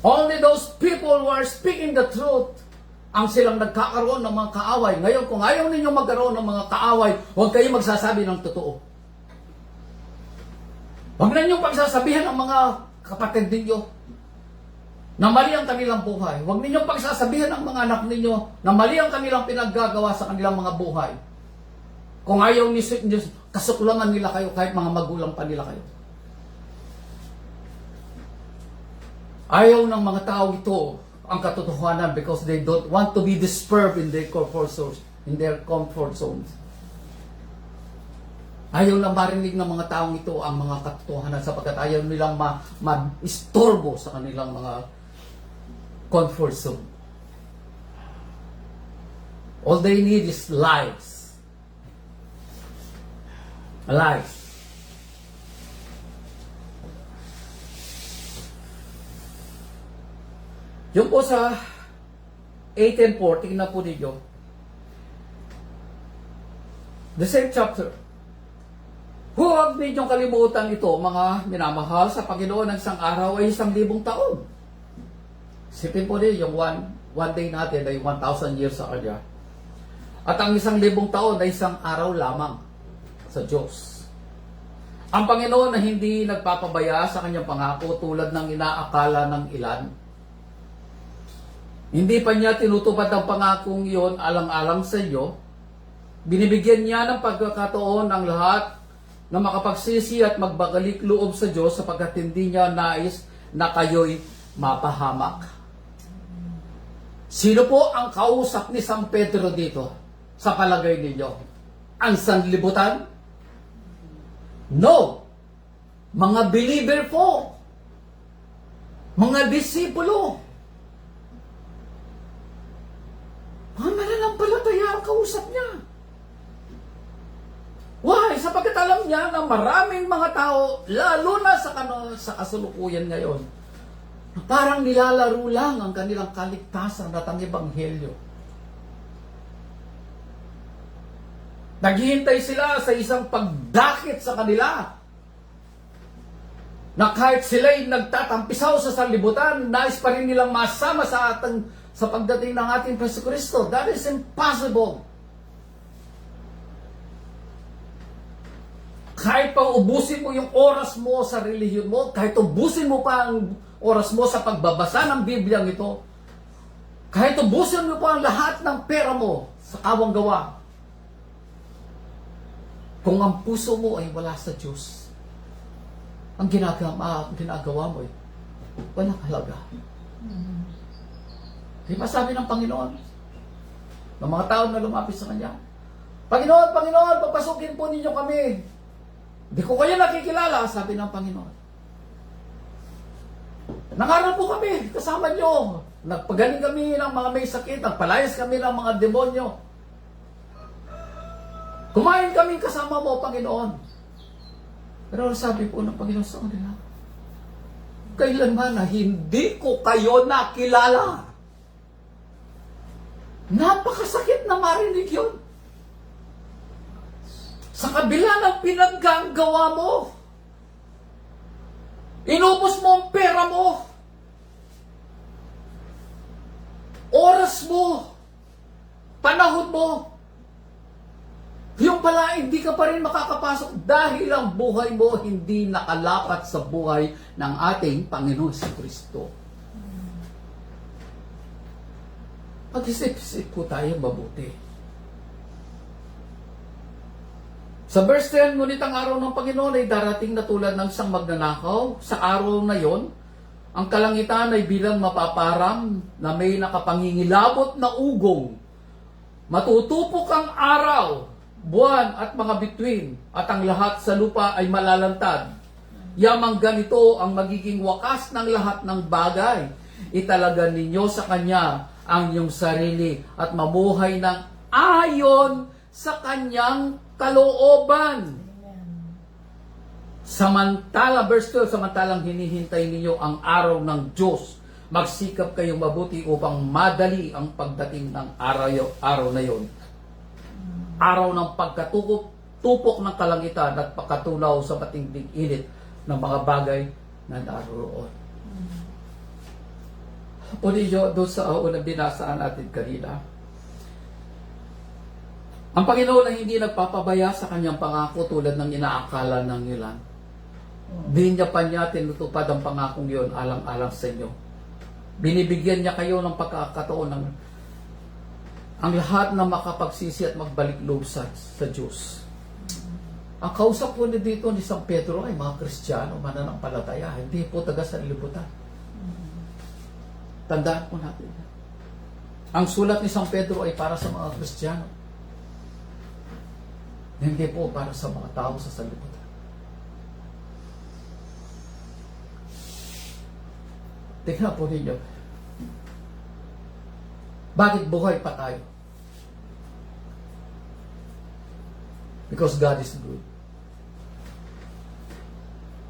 Only those people who are speaking the truth ang silang nagkakaroon ng mga kaaway. Ngayon, kung ayaw ninyo magkaroon ng mga kaaway, huwag kayo magsasabi ng totoo. Huwag na ninyong pagsasabihan ng mga kapatid ninyo na mali ang kanilang buhay. Huwag ninyong pagsasabihan ng mga anak ninyo na mali ang kanilang pinaggagawa sa kanilang mga buhay. Kung ayaw ni Diyos, kasuklaman nila kayo kahit mga magulang pa nila kayo. Ayaw ng mga tao ito ang katotohanan because they don't want to be disturbed in their comfort zones. Ayaw lang marinig ng mga taong ito ang mga katotohanan sapagkat ayaw nilang ma-istorbo sa kanilang mga comfort zone. All they need is lies. Alive. Yung po sa 18:4, tingnan po ninyo. The same chapter. Huwag ninyong kalimutan ito, mga minamahal sa Panginoon, ng isang araw ay 1,000 taon. Sipin po din, yung one day natin ay 1,000 years sa Kanya. At ang 1,000 taon ay isang araw lamang sa Diyos. Ang Panginoon na hindi nagpapabaya sa kanyang pangako tulad ng inaakala ng ilan. Hindi pa niya tinutupad ang pangakong iyon alang-alang sa iyo. Binibigyan niya ng pagkakataon ang lahat na makapagsisi at magbagalik loob sa Diyos sapagkat hindi niya nais na kayo'y mapahamak. Sino po ang kausap ni San Pedro dito sa palagay ninyo? Ang sanlibutan? No. Mga believer po. Mga disipulo. Mga mananampalataya. mananampalataya ang kausap niya. Why? Sapagkat alam niya na maraming mga tao, lalo na sa kasalukuyan ngayon, na parang nilalaro lang ang kanilang kaligtasan at ang ebanghelyo. Naghihintay sila sa isang pagdakit sa kanila, na kahit sila'y nagtatampisaw sa sanlibutan, nais pa rin nilang masama sa pagdating ng ating Jesucristo. That is impossible. Kahit pang ubusin mo yung oras mo sa relihiyon mo, kahit ubusin mo pa ang oras mo sa pagbabasa ng Bibliang ito, kahit ubusin mo pa ang lahat ng pera mo sa kawang gawa, kung ang puso mo ay wala sa Diyos, ang ginagawa mo ay walang halaga. Di ba sabi ng Panginoon, ng mga tao na lumapit sa Kanya, Panginoon, Panginoon, papasukin po ninyo kami. Di ko kayo nakikilala, sabi ng Panginoon. Nangaral po kami, kasama nyo. Nagpagaling kami ng mga may sakit, nagpalayas kami ng mga demonyo. Kumain kami kasama mo, Panginoon. Pero sabi po ng Panginoon sa kanila, kailanman na hindi ko kayo nakilala. Napakasakit na marinig yun. Sa kabila ng pinaggagawa mo, inubos mo ang pera mo, oras mo, panahon mo, yung pala hindi ka pa rin makakapasok dahil ang buhay mo hindi nakalapat sa buhay ng ating Panginoon si Kristo. Mag-isip-isip po tayo mabuti. Sa verse 10, ngunit ang araw ng Panginoon ay darating na tulad ng isang magnanakaw. Sa araw na yon, ang kalangitan ay bilang mapaparam na may nakapangingilabot na ugong. Matutupok ang araw, buwan at mga bituin, at ang lahat sa lupa ay malalantad. Yamang ganito ang magiging wakas ng lahat ng bagay. Italaga ninyo sa Kanya ang inyong sarili at mamuhay ng ayon sa Kanyang kalooban. Samantala, verse 12, samantalang hinihintay ninyo ang araw ng Diyos, magsikap kayong mabuti upang madali ang pagdating ng araw na yon. Araw ng pagkatupok ng kalangitan at pagkatunaw sa matinding init ng mga bagay na naroon. O ninyo, doon sa unang binasaan natin kanina, ang Panginoon ay hindi nagpapabaya sa kanyang pangako tulad ng inaakala ng ilan. Di niya pa niya tinutupad ang pangakong yun alang-alang sa inyo. Binibigyan niya kayo ng pagkakataon ng ang lahat na makapagsisi at magbalik loob sa Diyos. Ang kausap po dito ni San Pedro ay mga Kristiyano, mananampalataya, hindi po taga sa libutan. Tandaan po natin. Ang sulat ni San Pedro ay para sa mga Kristiyano. Hindi po para sa mga tao sa sanlibutan. Tingnan po ninyo. Bakit buhay pa tayo? Because God is good.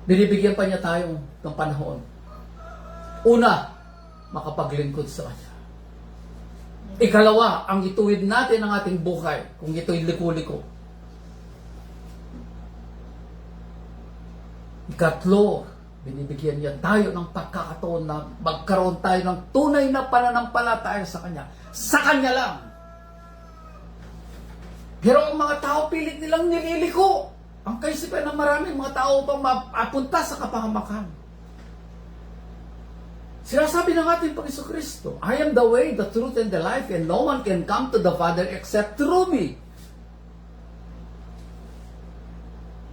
Binibigyan pa niya tayo ng panahon. Una, makapaglingkod sa Kanya. Ikalawa, ang ituwid natin ang ating buhay kung ito'y liku-liko. Ikatlo, binibigyan niya tayo ng pagkakataon na magkaroon tayo ng tunay na pananampalataya sa Kanya. Sa Kanya lang. Pero ang mga tao pilit nilang nililiko. Ang kaisipan ng maraming mga tao pang mapunta sa kapahamakan. Sinasabi ng ating Panginoon Kristo, I am the way, the truth, and the life, and no one can come to the Father except through me.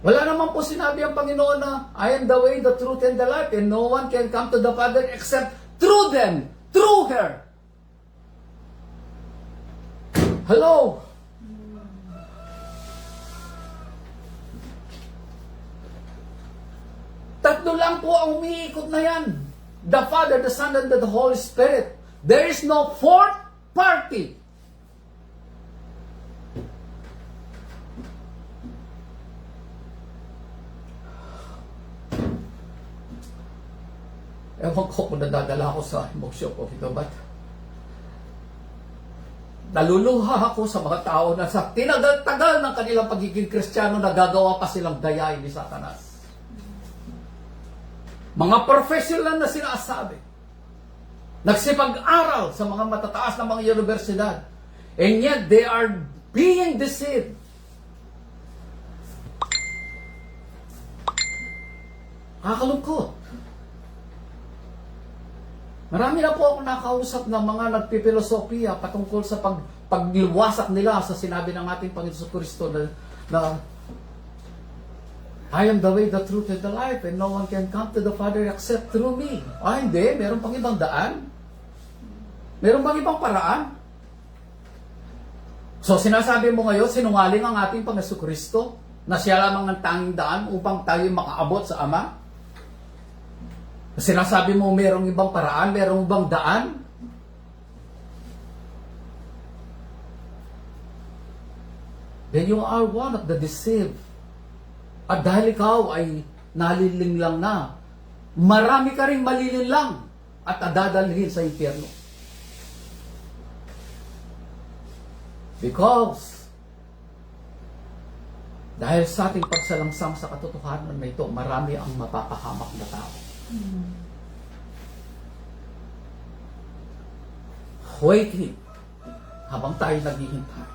Wala naman po sinabi ang Panginoon na, I am the way, the truth, and the life, and no one can come to the Father except through them, through her. Hello? Tatlo lang po ang umiikot na yan. The Father, the Son, and the Holy Spirit. There is no fourth party. Ewan ko kung nadadala ako sa emosyon ko ito, but naluluha ako sa mga tao na sa tinagal-tagal ng kanilang pagiging Kristiyano, nagagawa pa silang dayain ni Satanas. Mga professional na sinasabi, nagsipag-aral sa mga matataas na mga universidad, and yet they are being deceived. Nakakalungkot. Marami na po akong nakausap ng mga nagpipilosopiya patungkol sa pagliwasak nila sa sinabi ng ating Panginoon Kristo na I am the way, the truth, and the life, and no one can come to the Father except through me. Hindi. Meron pang ibang daan. Meron pang ibang paraan. So, sinasabi mo ngayon, sinungaling ang ating Panginoon Kristo na siya lamang ang tanging daan upang tayo makaabot sa Ama? Sinasabi mo merong ibang paraan, merong ibang daan? Then you are one of the deceived. At dahil ikaw ay nalilinlang na, marami ka rin malilinlang at dadalhin sa impyerno. Because dahil sa ating pagsalangsang sa katotohanan na ito, marami ang mapapahamak na tao. Waiting, habang tayo naghihintay,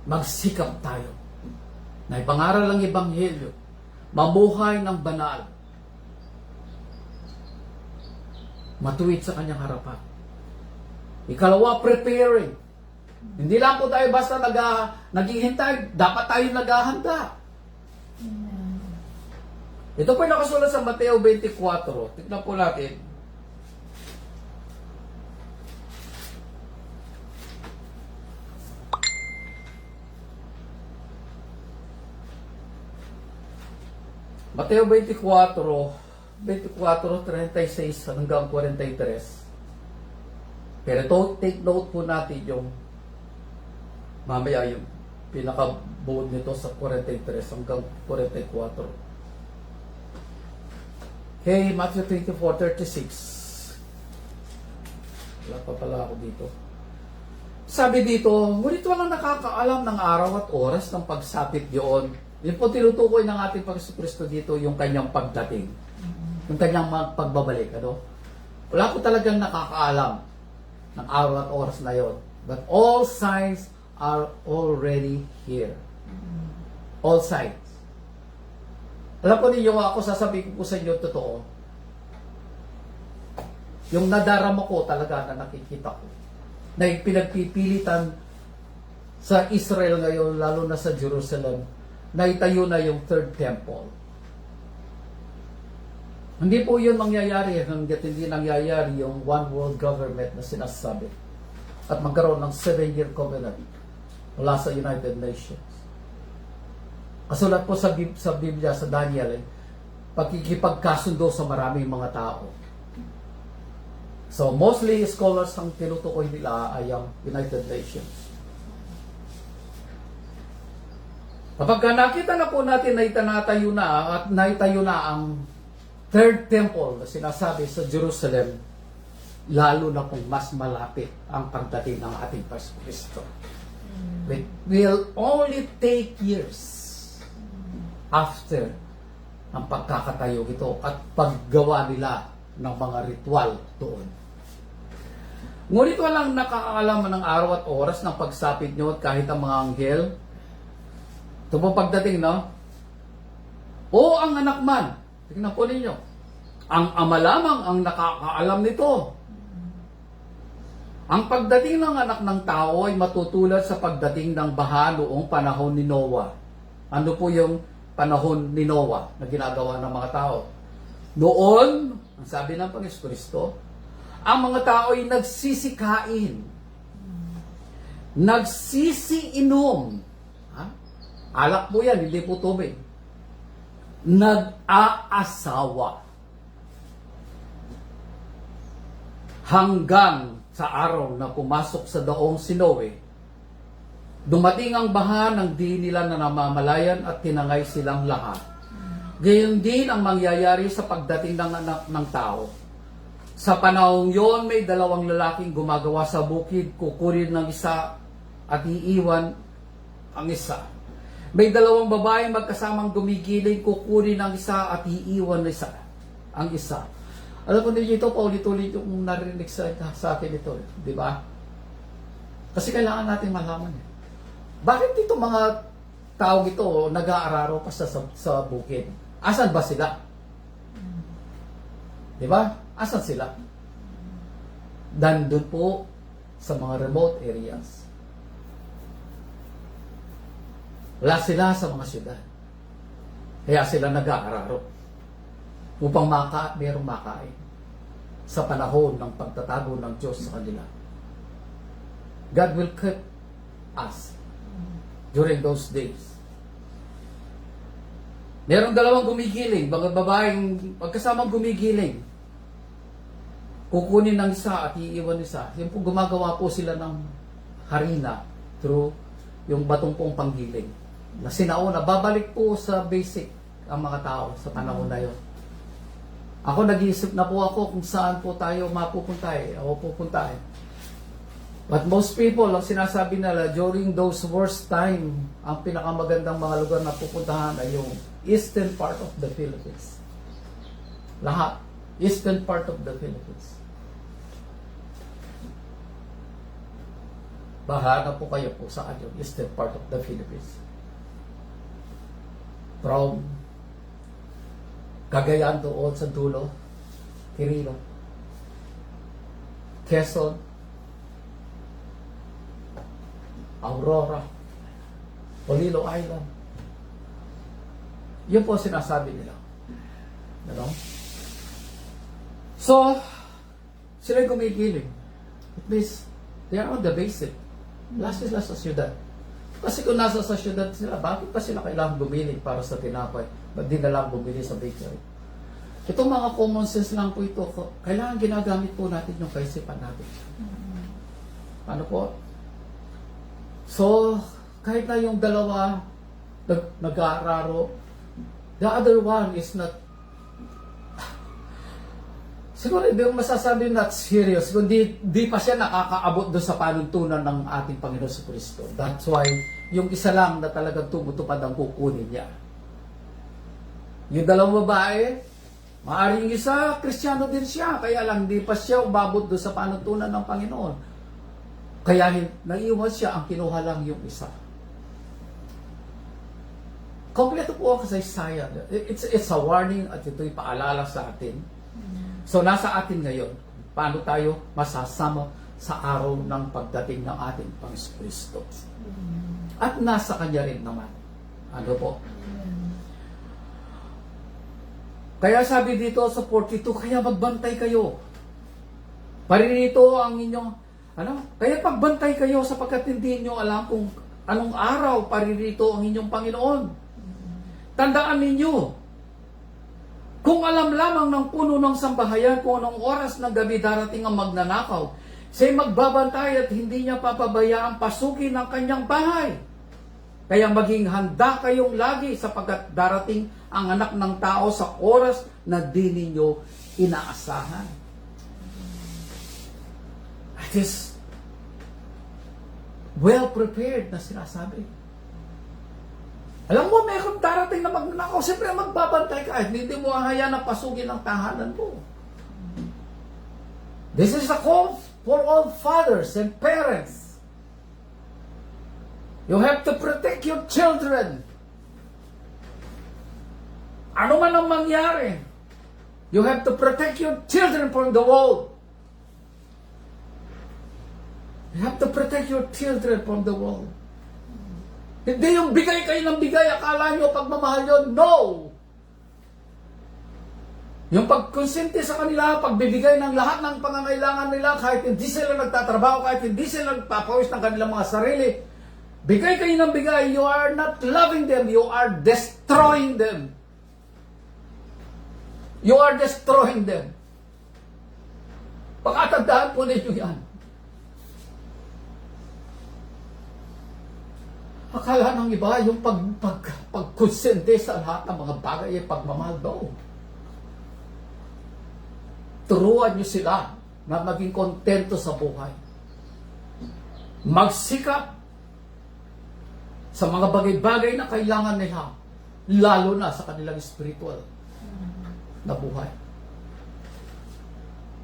magsikap tayo na ipangaral ang Ebanghelyo, mabuhay ng banal, matuwid sa kanyang harapan. Ikalawa, preparing. Hindi lang po tayo basta naghihintay, dapat tayo naghahanda. Ito po yung nakasulat sa Mateo 24. Tignan po natin. Mateo 24, 36 hanggang 43. Pero ito, take note po natin yung mamaya yung pinakabuod nito sa 43 hanggang 44. Okay, Matthew 24:36. Wala pa pala ako dito. Sabi dito, ngunit walang nakakaalam ng araw at oras ng pagsapit diyon. Yun po tinutukoy ng ating Panginoon dito yung kanyang pagdating. Yung kanyang pagbabalik. Ano? Wala po talagang nakakaalam ng araw at oras na yon. But all signs are already here. All signs. Alam po ninyo, ako sasabihin ko sa inyo totoo. Yung nadarama ko talaga na nakikita ko. Na pinagpipilitan sa Israel ngayon, lalo na sa Jerusalem, na itayo na yung third temple. Hindi po yun mangyayari hanggat hindi nangyayari yung one world government na sinasabi. At magkaroon ng 7-year covenant mula sa United Nations. Kasulat po sa Biblia, sa Daniel, pagkikipagkasundo sa maraming mga tao. So, mostly scholars ang tinutukoy nila ay ang United Nations. Kapag nakita na po natin na itanatayo na at naitayo na ang third temple na sinasabi sa Jerusalem, lalo na kung mas malapit ang pagdating ng ating Kristo. It will only take years after ang pagkakatayo ito at paggawa nila ng mga ritual doon. Ngunit walang nakakaalaman ng araw at oras ng pagsapit nyo at kahit ang mga anghel. Ito po pagdating, no? O ang anak man. Tingnan po ninyo. Ang ama lamang ang nakakaalam nito. Ang pagdating ng anak ng tao ay matutulad sa pagdating ng baha noong panahon ni Noah. Ano po yung panahon ni Noah na ginagawa ng mga tao? Noon, ang sabi ng Panginoon Kristo, ang mga tao ay nagsisikain, nagsisiinom. Ha? Alak po yan, hindi po tubig. Nag-aasawa. Hanggang sa araw na pumasok sa daong si Noe, dumating ang baha ng di nila na namamalayan at tinangay silang lahat. Gayon din ang mangyayari sa pagdating ng anak ng tao. Sa panahong yon, may dalawang lalaking gumagawa sa bukid, kukunin ng isa at iiwan ang isa. May dalawang babae magkasamang gumigiling, kukunin ang isa at iiwan ang isa. Alam ko ninyo ito, paulit-ulit yung narinig sa akin ito. Di ba? Kasi kailangan natin malaman. Bakit ito mga tao ito nag-aararo pa sa bukid? Asan ba sila? Di ba? Asan sila? Nandun po sa mga remote areas. Wala sila sa mga syudad. Kaya sila nag-aararo upang merong makain sa panahon ng pagtatago ng Diyos sa kanila. God will keep us during those days. Merong dalawang gumigiling, mga babaeng magkasamang gumigiling. Kukunin ng isa at iiwan isa. Yung po gumagawa po sila ng harina through yung batong pong panggiling. Na sinauna, babalik po sa basic ang mga tao sa panahon na yun. Ako nag-iisip na po ako kung saan po tayo mapupunta o pupunta But most people, ang sinasabi nila, during those worst time, ang pinakamagandang mga lugar na pupuntahan ay yung eastern part of the Philippines. Lahat. Eastern part of the Philippines. Bahala po kayo kung saan yung eastern part of the Philippines. From Cagayan doon sa dulo, Quirino, Quezon, Aurora, Polillo Island. Yun po sinasabi nila. Ano? So, sila gumigiling. It means, they are on the basic. Wala sila sa syudad. Kasi kung nasa sa syudad sila, bakit pa sila kailangan bumili para sa tinapay? Ba't di na lang bumili sa bakery? Itong mga common sense lang po ito. Kailangan ginagamit po natin yung kaisipan natin. Ano po? So, kahit na yung dalawa nag-aararo, the other one is not, siguro hindi yung masasabi not serious, kundi di pa siya nakakaabot doon sa panuntunan ng ating Panginoon sa Kristo. That's why, yung isa lang na talagang tumutupad ang kukunin niya. Yung dalawang babae, maaaring isa, Kristiyano din siya, kaya lang di pa siya umabot doon sa panuntunan ng Panginoon. Kaya naiwan siya, ang kinuha lang yung isa. Kompleto po ako sa Isaiah. It's a warning at ito'y paalala sa atin. So nasa atin ngayon, paano tayo masasama sa araw ng pagdating ng ating Panginoon Kristo. At nasa Kanya rin naman. Ano po? Kaya sabi dito sa 42, kaya magbantay kayo. Paririto ang inyong kaya pagbantay kayo sapagkat hindi nyo alam kung anong araw paririto ang inyong Panginoon. Tandaan ninyo, kung alam lamang ng puno ng sambahayan kung anong oras ng gabi darating ang magnanakaw, siya'y magbabantay at hindi niya papabayaang pasukin ang kanyang bahay. Kaya maging handa kayong lagi sapagkat darating ang anak ng tao sa oras na di ninyo inaasahan. It is well prepared na sinasabi. Alam mo, mayroong darating na magnanakaw, siyempre magbabantay ka at hindi mo ahayaan na pasugin ang tahanan mo. This is a call for all fathers and parents. You have to protect your children. Ano man ang mangyari, you have to protect your children from the world. You have to protect your children from the world. Hindi yung bigay kayo ng bigay, akala nyo pagmamahal yun. No! Yung pagkonsinti sa kanila, pagbibigay ng lahat ng pangangailangan nila, kahit hindi sila nagtatrabaho, kahit hindi sila nagpapawis ng kanilang mga sarili, bigay kayo ng bigay, you are not loving them, you are destroying them. You are destroying them. Pagkatandaan po ninyo yan. Akala ng iba, yung pagkonsente sa lahat ng mga bagay ay pagmamahal daw. turuan nyo sila na maging kontento sa buhay. Magsikap sa mga bagay-bagay na kailangan nila, lalo na sa kanilang spiritual na buhay.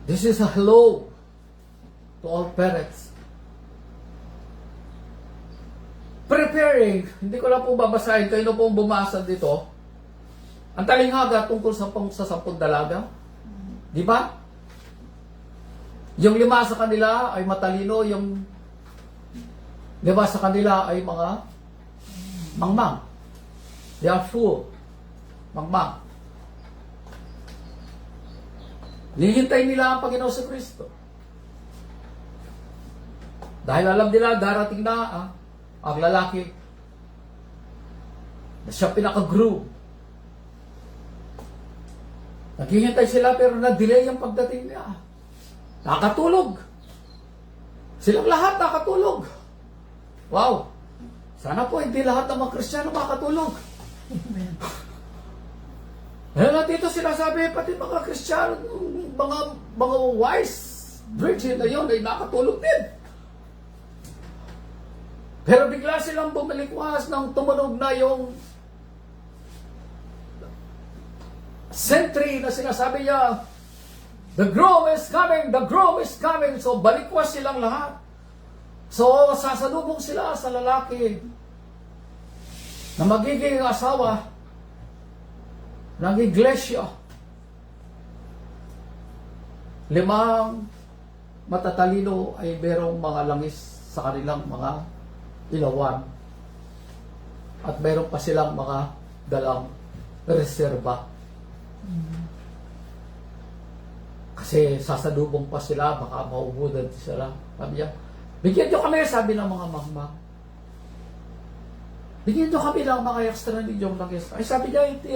This is a hello to all parents. Preparing, hindi ko lang po babasahin, kayo na po bumasa dito. Ang talinghaga tungkol sa 10 dalaga. Di ba? Yung 5 sa kanila ay matalino, yung 5 sa kanila ay mga mangmang. They are full. Mangmang. Nihintay nila ang Panginoon sa Kristo. Dahil alam nila, darating na ang lalaki na siya pinaka-groom. Naghihintay sila pero na-delay ang pagdating niya. Nakatulog. Silang lahat nakatulog. Wow! Sana po hindi lahat ng mga Kristiyano makatulog. Amen. Dahil dito sinasabi, pati mga Kristiyano, mga wise virgin na yun ay nakatulog din. Pero bigla silang bumalikwas nang tumunog na yung sentry na sinasabi niya, the groom is coming, the groom is coming. So balikwas silang lahat. So sasalubong sila sa lalaki na magiging asawa ng iglesia. 5 matatalino ay merong mga langis sa kanilang mga ilawan. At meron pa silang mga dalang reserba. Kasi sasalubong pa sila, baka maubudan sila. Sabi niya, bigyan nyo kami, sabi ng mga mangmang. Bigyan nyo kami ng mga extra ninyong langis. Ay sabi niya, hindi,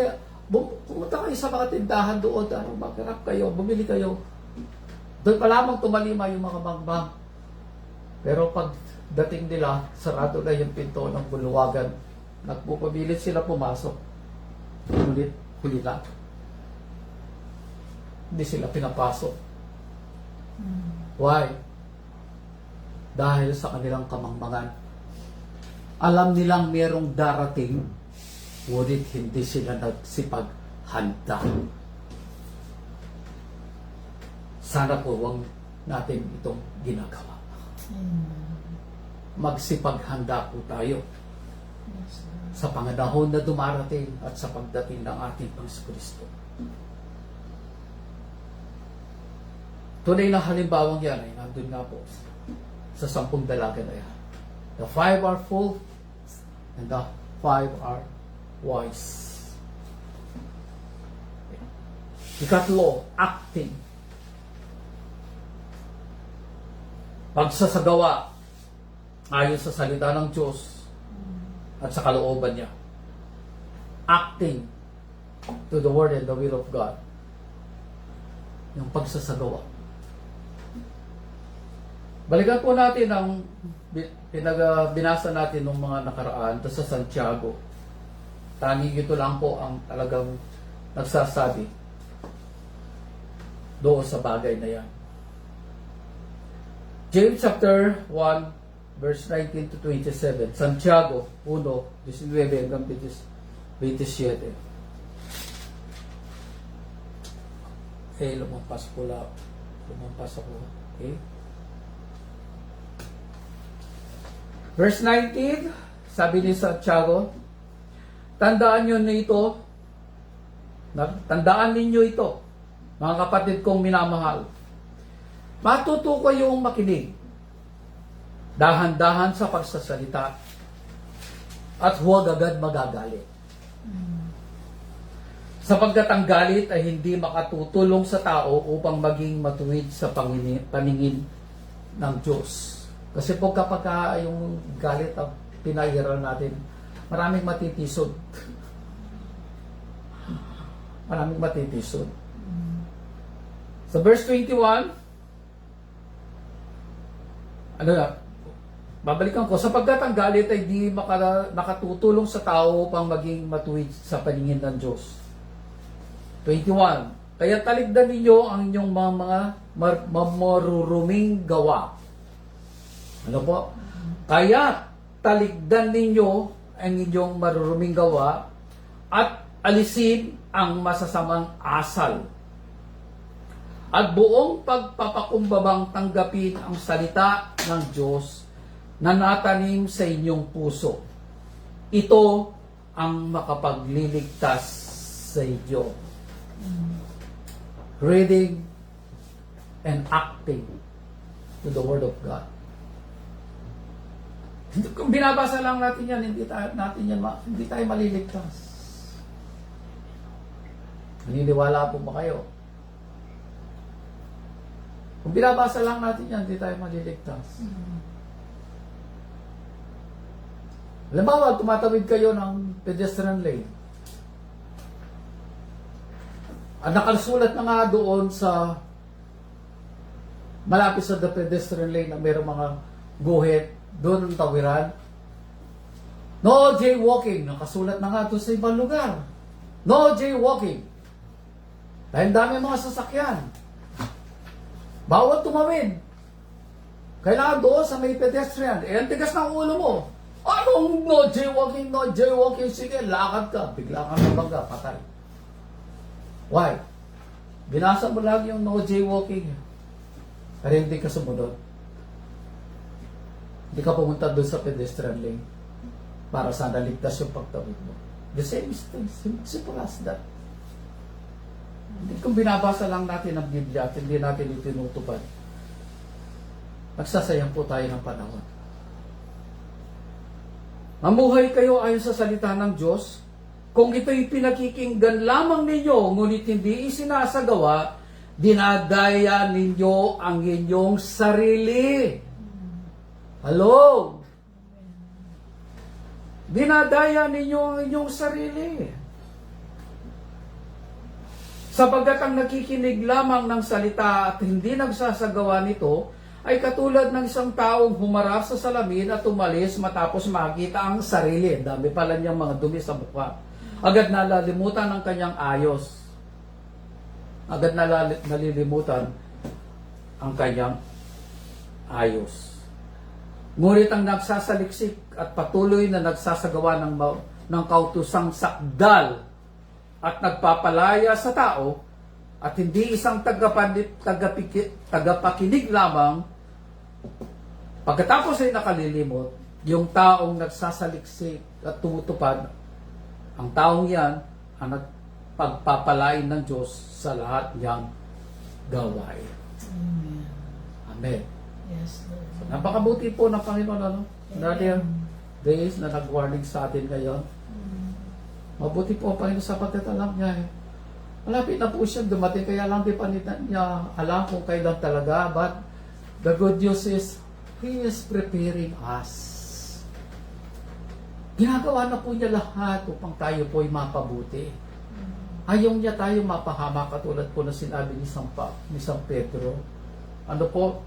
pumunta kayo sa mga tindahan doon, maghanap kayo, bumili kayo. Doon pa lamang tumalima yung mga mangmang. Pero pag dating nila, sarado na yung pinto ng buluwagan. Nagpupabilit sila pumasok. Ngunit, huli na. Hindi sila pinapasok. Why? Dahil sa kanilang kamangmangan. Alam nilang merong darating, ngunit hindi sila nagsipaghanda. Sana po huwag natin itong ginagawa. Magsipaghanda po tayo sa panganahon na dumarating at sa pagdating ng ating Panginoon Kristo. Tunay na halimbawang yan ay nandun nga po sa 10 dalaga na yan. The 5 are full and the 5 are wise. Ikatlo, acting. Pagsasagawa ayon sa salita ng Diyos at sa kalooban niya. Acting to the word and the will of God. Yung pagsasagawa. Balikan po natin ang binasa natin ng mga nakaraan sa Santiago. Tanging ito lang po ang talagang nagsasabi doon sa bagay na yan. James chapter 1 verse 19 to 27. Santiago 1:19 hanggang 27. Okay, lumampas ako. Okay. Verse 19, sabi ni Santiago, tandaan ninyo ito, mga kapatid kong minamahal. Matuto kayong makinig, dahan-dahan sa pagsasalita, at huwag agad magagalit. Sapagkat ang galit ay hindi makatutulong sa tao upang maging matuwid sa paningin ng Diyos. Kasi po kapag yung galit ang pinahiran natin, maraming matitisod. Maraming matitisod. Sa verse 21, babalikan ko, sapagkat ang galit ay di nakatutulong sa tao upang maging matuwid sa paningin ng Diyos. 21, Kaya talikdan ninyo ang inyong mga maruruming gawa. Ano po? Kaya talikdan ninyo ang inyong maruruming gawa at alisin ang masasamang asal. At buong pagpapakumbabang tanggapin ang salita ng Diyos na natanim sa inyong puso. Ito ang makapagliligtas sa inyo. Reading and acting to the Word of God. Kung binabasa lang natin yan, hindi tayo maliligtas. Naniniwala po ba kayo? Kung binabasa lang natin yan, hindi tayo maliligtas. Halimbawa, tumatawid kayo ng pedestrian lane. At nakasulat na nga doon sa malapit sa the pedestrian lane na mayroong mga guhit, doon ang tawiran. No jaywalking. Nakasulat na nga doon sa ibang lugar. No jaywalking. Dahil dami mga sasakyan. Bawal tumawid. Kailangan doon sa may pedestrian. Eh, ang tigas ng ulo mo. Anong no jaywalking, no jaywalking? Sige, lakad ka. Bigla kang nabangga, patay. Why? Binasa mo lang yung no jaywalking. Pero hindi ka sumunod. Hindi ka pumunta doon sa pedestrian lane para sana ligtas yung pagtawid mo. The same is simple as that. Hindi kung binabasa lang natin ang Biblia at hindi natin itinutupad, nagsasayang po tayo ng panahon. Mamuhay kayo ayon sa salita ng Diyos. Kung ito'y pinakikinggan lamang ninyo, ngunit hindi isinasagawa, dinadaya ninyo ang inyong sarili. Hello? Dinadaya ninyo ang inyong sarili. Sapagkat ang nakikinig lamang ng salita at hindi nagsasagawa nito, ay katulad ng isang taong humarap sa salamin at umalis matapos makita ang sarili. Dami pala niyang mga dumi sa mukha. Agad nalilimutan ang kanyang ayos. Agad nalilimutan ang kanyang ayos. Ngunit ang nagsasaliksik at patuloy na nagsasagawa ng kautusang sakdal at nagpapalaya sa tao at hindi isang tagapakinig lamang, pagkatapos ay nakalilimot, yung taong nagsasaliksik at tumutupad, ang taong yan ang nagpagpapalain ng Diyos sa lahat niyang gawain. Amen. Amen. Yes, Lord. Napakabuti po ng Panginoon, ano? Natin days na nag-warning sa atin ngayon. Mabuti po ang Panginoon sapagkat alam niya eh. Malapit na po siya dumating, kaya lang di pa niya alam kung kailan talaga. But the good news is, He is preparing us. Ginagawa na po niya lahat upang tayo po ay mapabuti. Ayaw niya tayo mapahama katulad po na sinabi ni San Pedro. Ano po?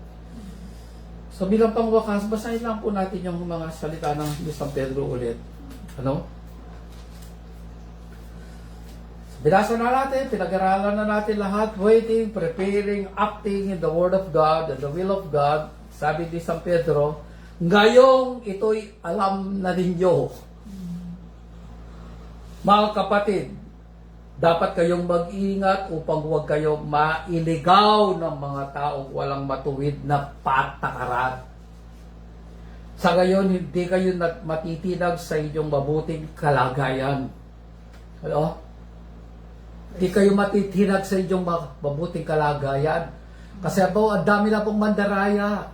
So bilang pangwakas, basahin lang po natin yung mga salita ng San Pedro ulit. Ano? Binasa na natin, pinag-aralan na natin lahat, waiting, preparing, acting in the Word of God and the will of God. Sabi ni San Pedro, ngayong ito'y alam na ninyo. Mga kapatid, dapat kayong mag-ingat upang huwag kayong mailigaw ng mga taong walang matuwid na patakaran. Sa gayon, hindi kayo matitinag sa inyong mabuting kalagayan. Hello? Hindi kayo matitinag sa inyong mabuting kalagayan. Kasi ang dami na pong mandaraya.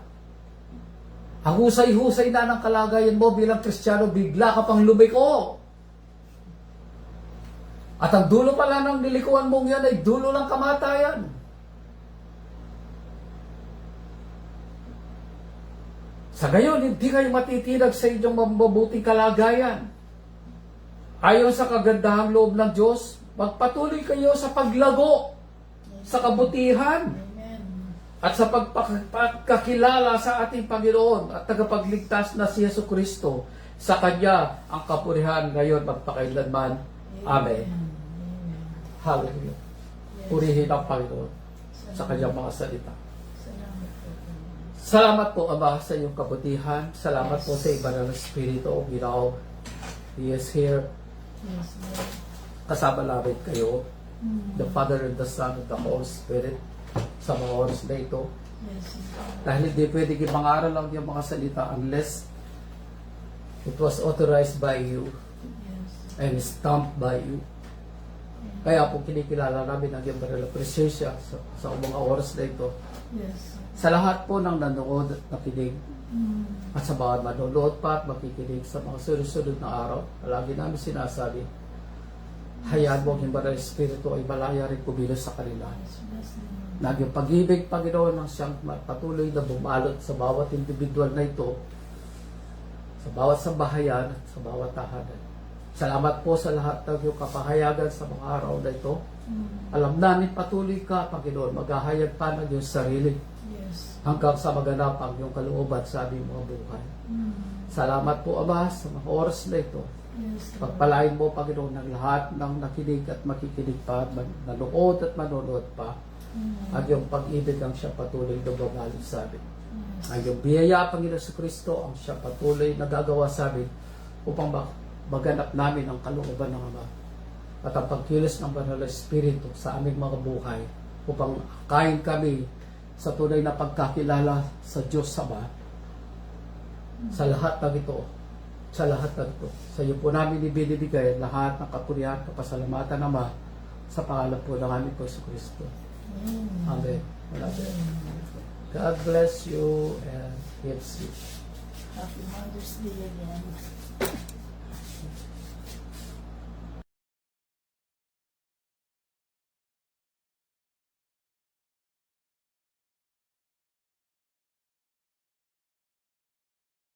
Ang husay-husay na ng kalagayan mo bilang Kristiyano, bigla ka pang lumiko. At ang dulo pala ng nilikuan mong yan ay dulo ng kamatayan. Sa gayon, hindi kayo matitinag sa inyong mabuting kalagayan. Ayon sa kagandahang loob ng Diyos, magpatuloy kayo sa paglago, sa kabutihan, Amen. at sa pagkakilala sa ating Panginoon at tagapagligtas na si Jesucristo. Sa Kanya ang kapurihan ngayon magpakailanman. Amen. Amen. Hallelujah. Yes. Purihin ang Panginoon sa kanyang mga salita. Salamat po. Salamat po, Ama, sa iyong kabutihan. Salamat Yes. po sa iba ng Espiritu. Ginaw, He is here. Yes, Lord. Kasama namin kayo. Mm. The Father and the Son and the Holy Spirit sa mga oras na ito. Yes, Lord. Dahil hindi pwedeng ipangaral lang yung mga salita unless it was authorized by you Yes. and stamped by you. Kaya po kinikilala namin ang iyong banal na presensya sa mga oras na ito. Yes. Sa lahat po ng nanonood at nakinig Mm. at sa mga manonood pa at makikinig sa mga sunod-sunod na araw, lagi namin sinasabi, hayaan mo ang iyong banal na Espiritu ay malaya rin kumilos sa kanila. Yes, bless the Lord. Na yung pag-ibig, Panginoon, ng siyang patuloy na bumalot sa bawat individual na ito, sa bawat sambahayan at sa bawat tahanan. Salamat po sa lahat ng iyong kapahayagan sa mga araw na ito. Mm. Alam namin patuloy ka, Panginoon, maghahayag pa ng iyong sarili Yes. hanggang sa maganap ang iyong kalooban sa aming mga buhay. Mm. Salamat po, Ama, sa mga oras na ito. Yes, Lord. Pagpalain mo, Panginoon, ng lahat ng nakinig at makikinig pa, nanood at manonood pa. Mm. Ang iyong pag-ibig ang siya patuloy na bumalit sa amin. Yes. Ang iyong biyaya, Panginoon sa Kristo, ang siya patuloy na gagawa sa amin upang maganap namin ang kalooban ng Ama at ang pagkilos ng Banal na Espiritu sa aming mga buhay upang kain kami sa tunay na pagkakilala sa Diyos Ama sa lahat ng ito. Sa lahat ng ito. Sa iyo po namin ibinibigay lahat ng kapurihan, kapasalamatan, Ama, sa pangalan po ng aming Panginoon Kristo. Amen. Amen. God bless you and gives you. Happy Mother's Day again.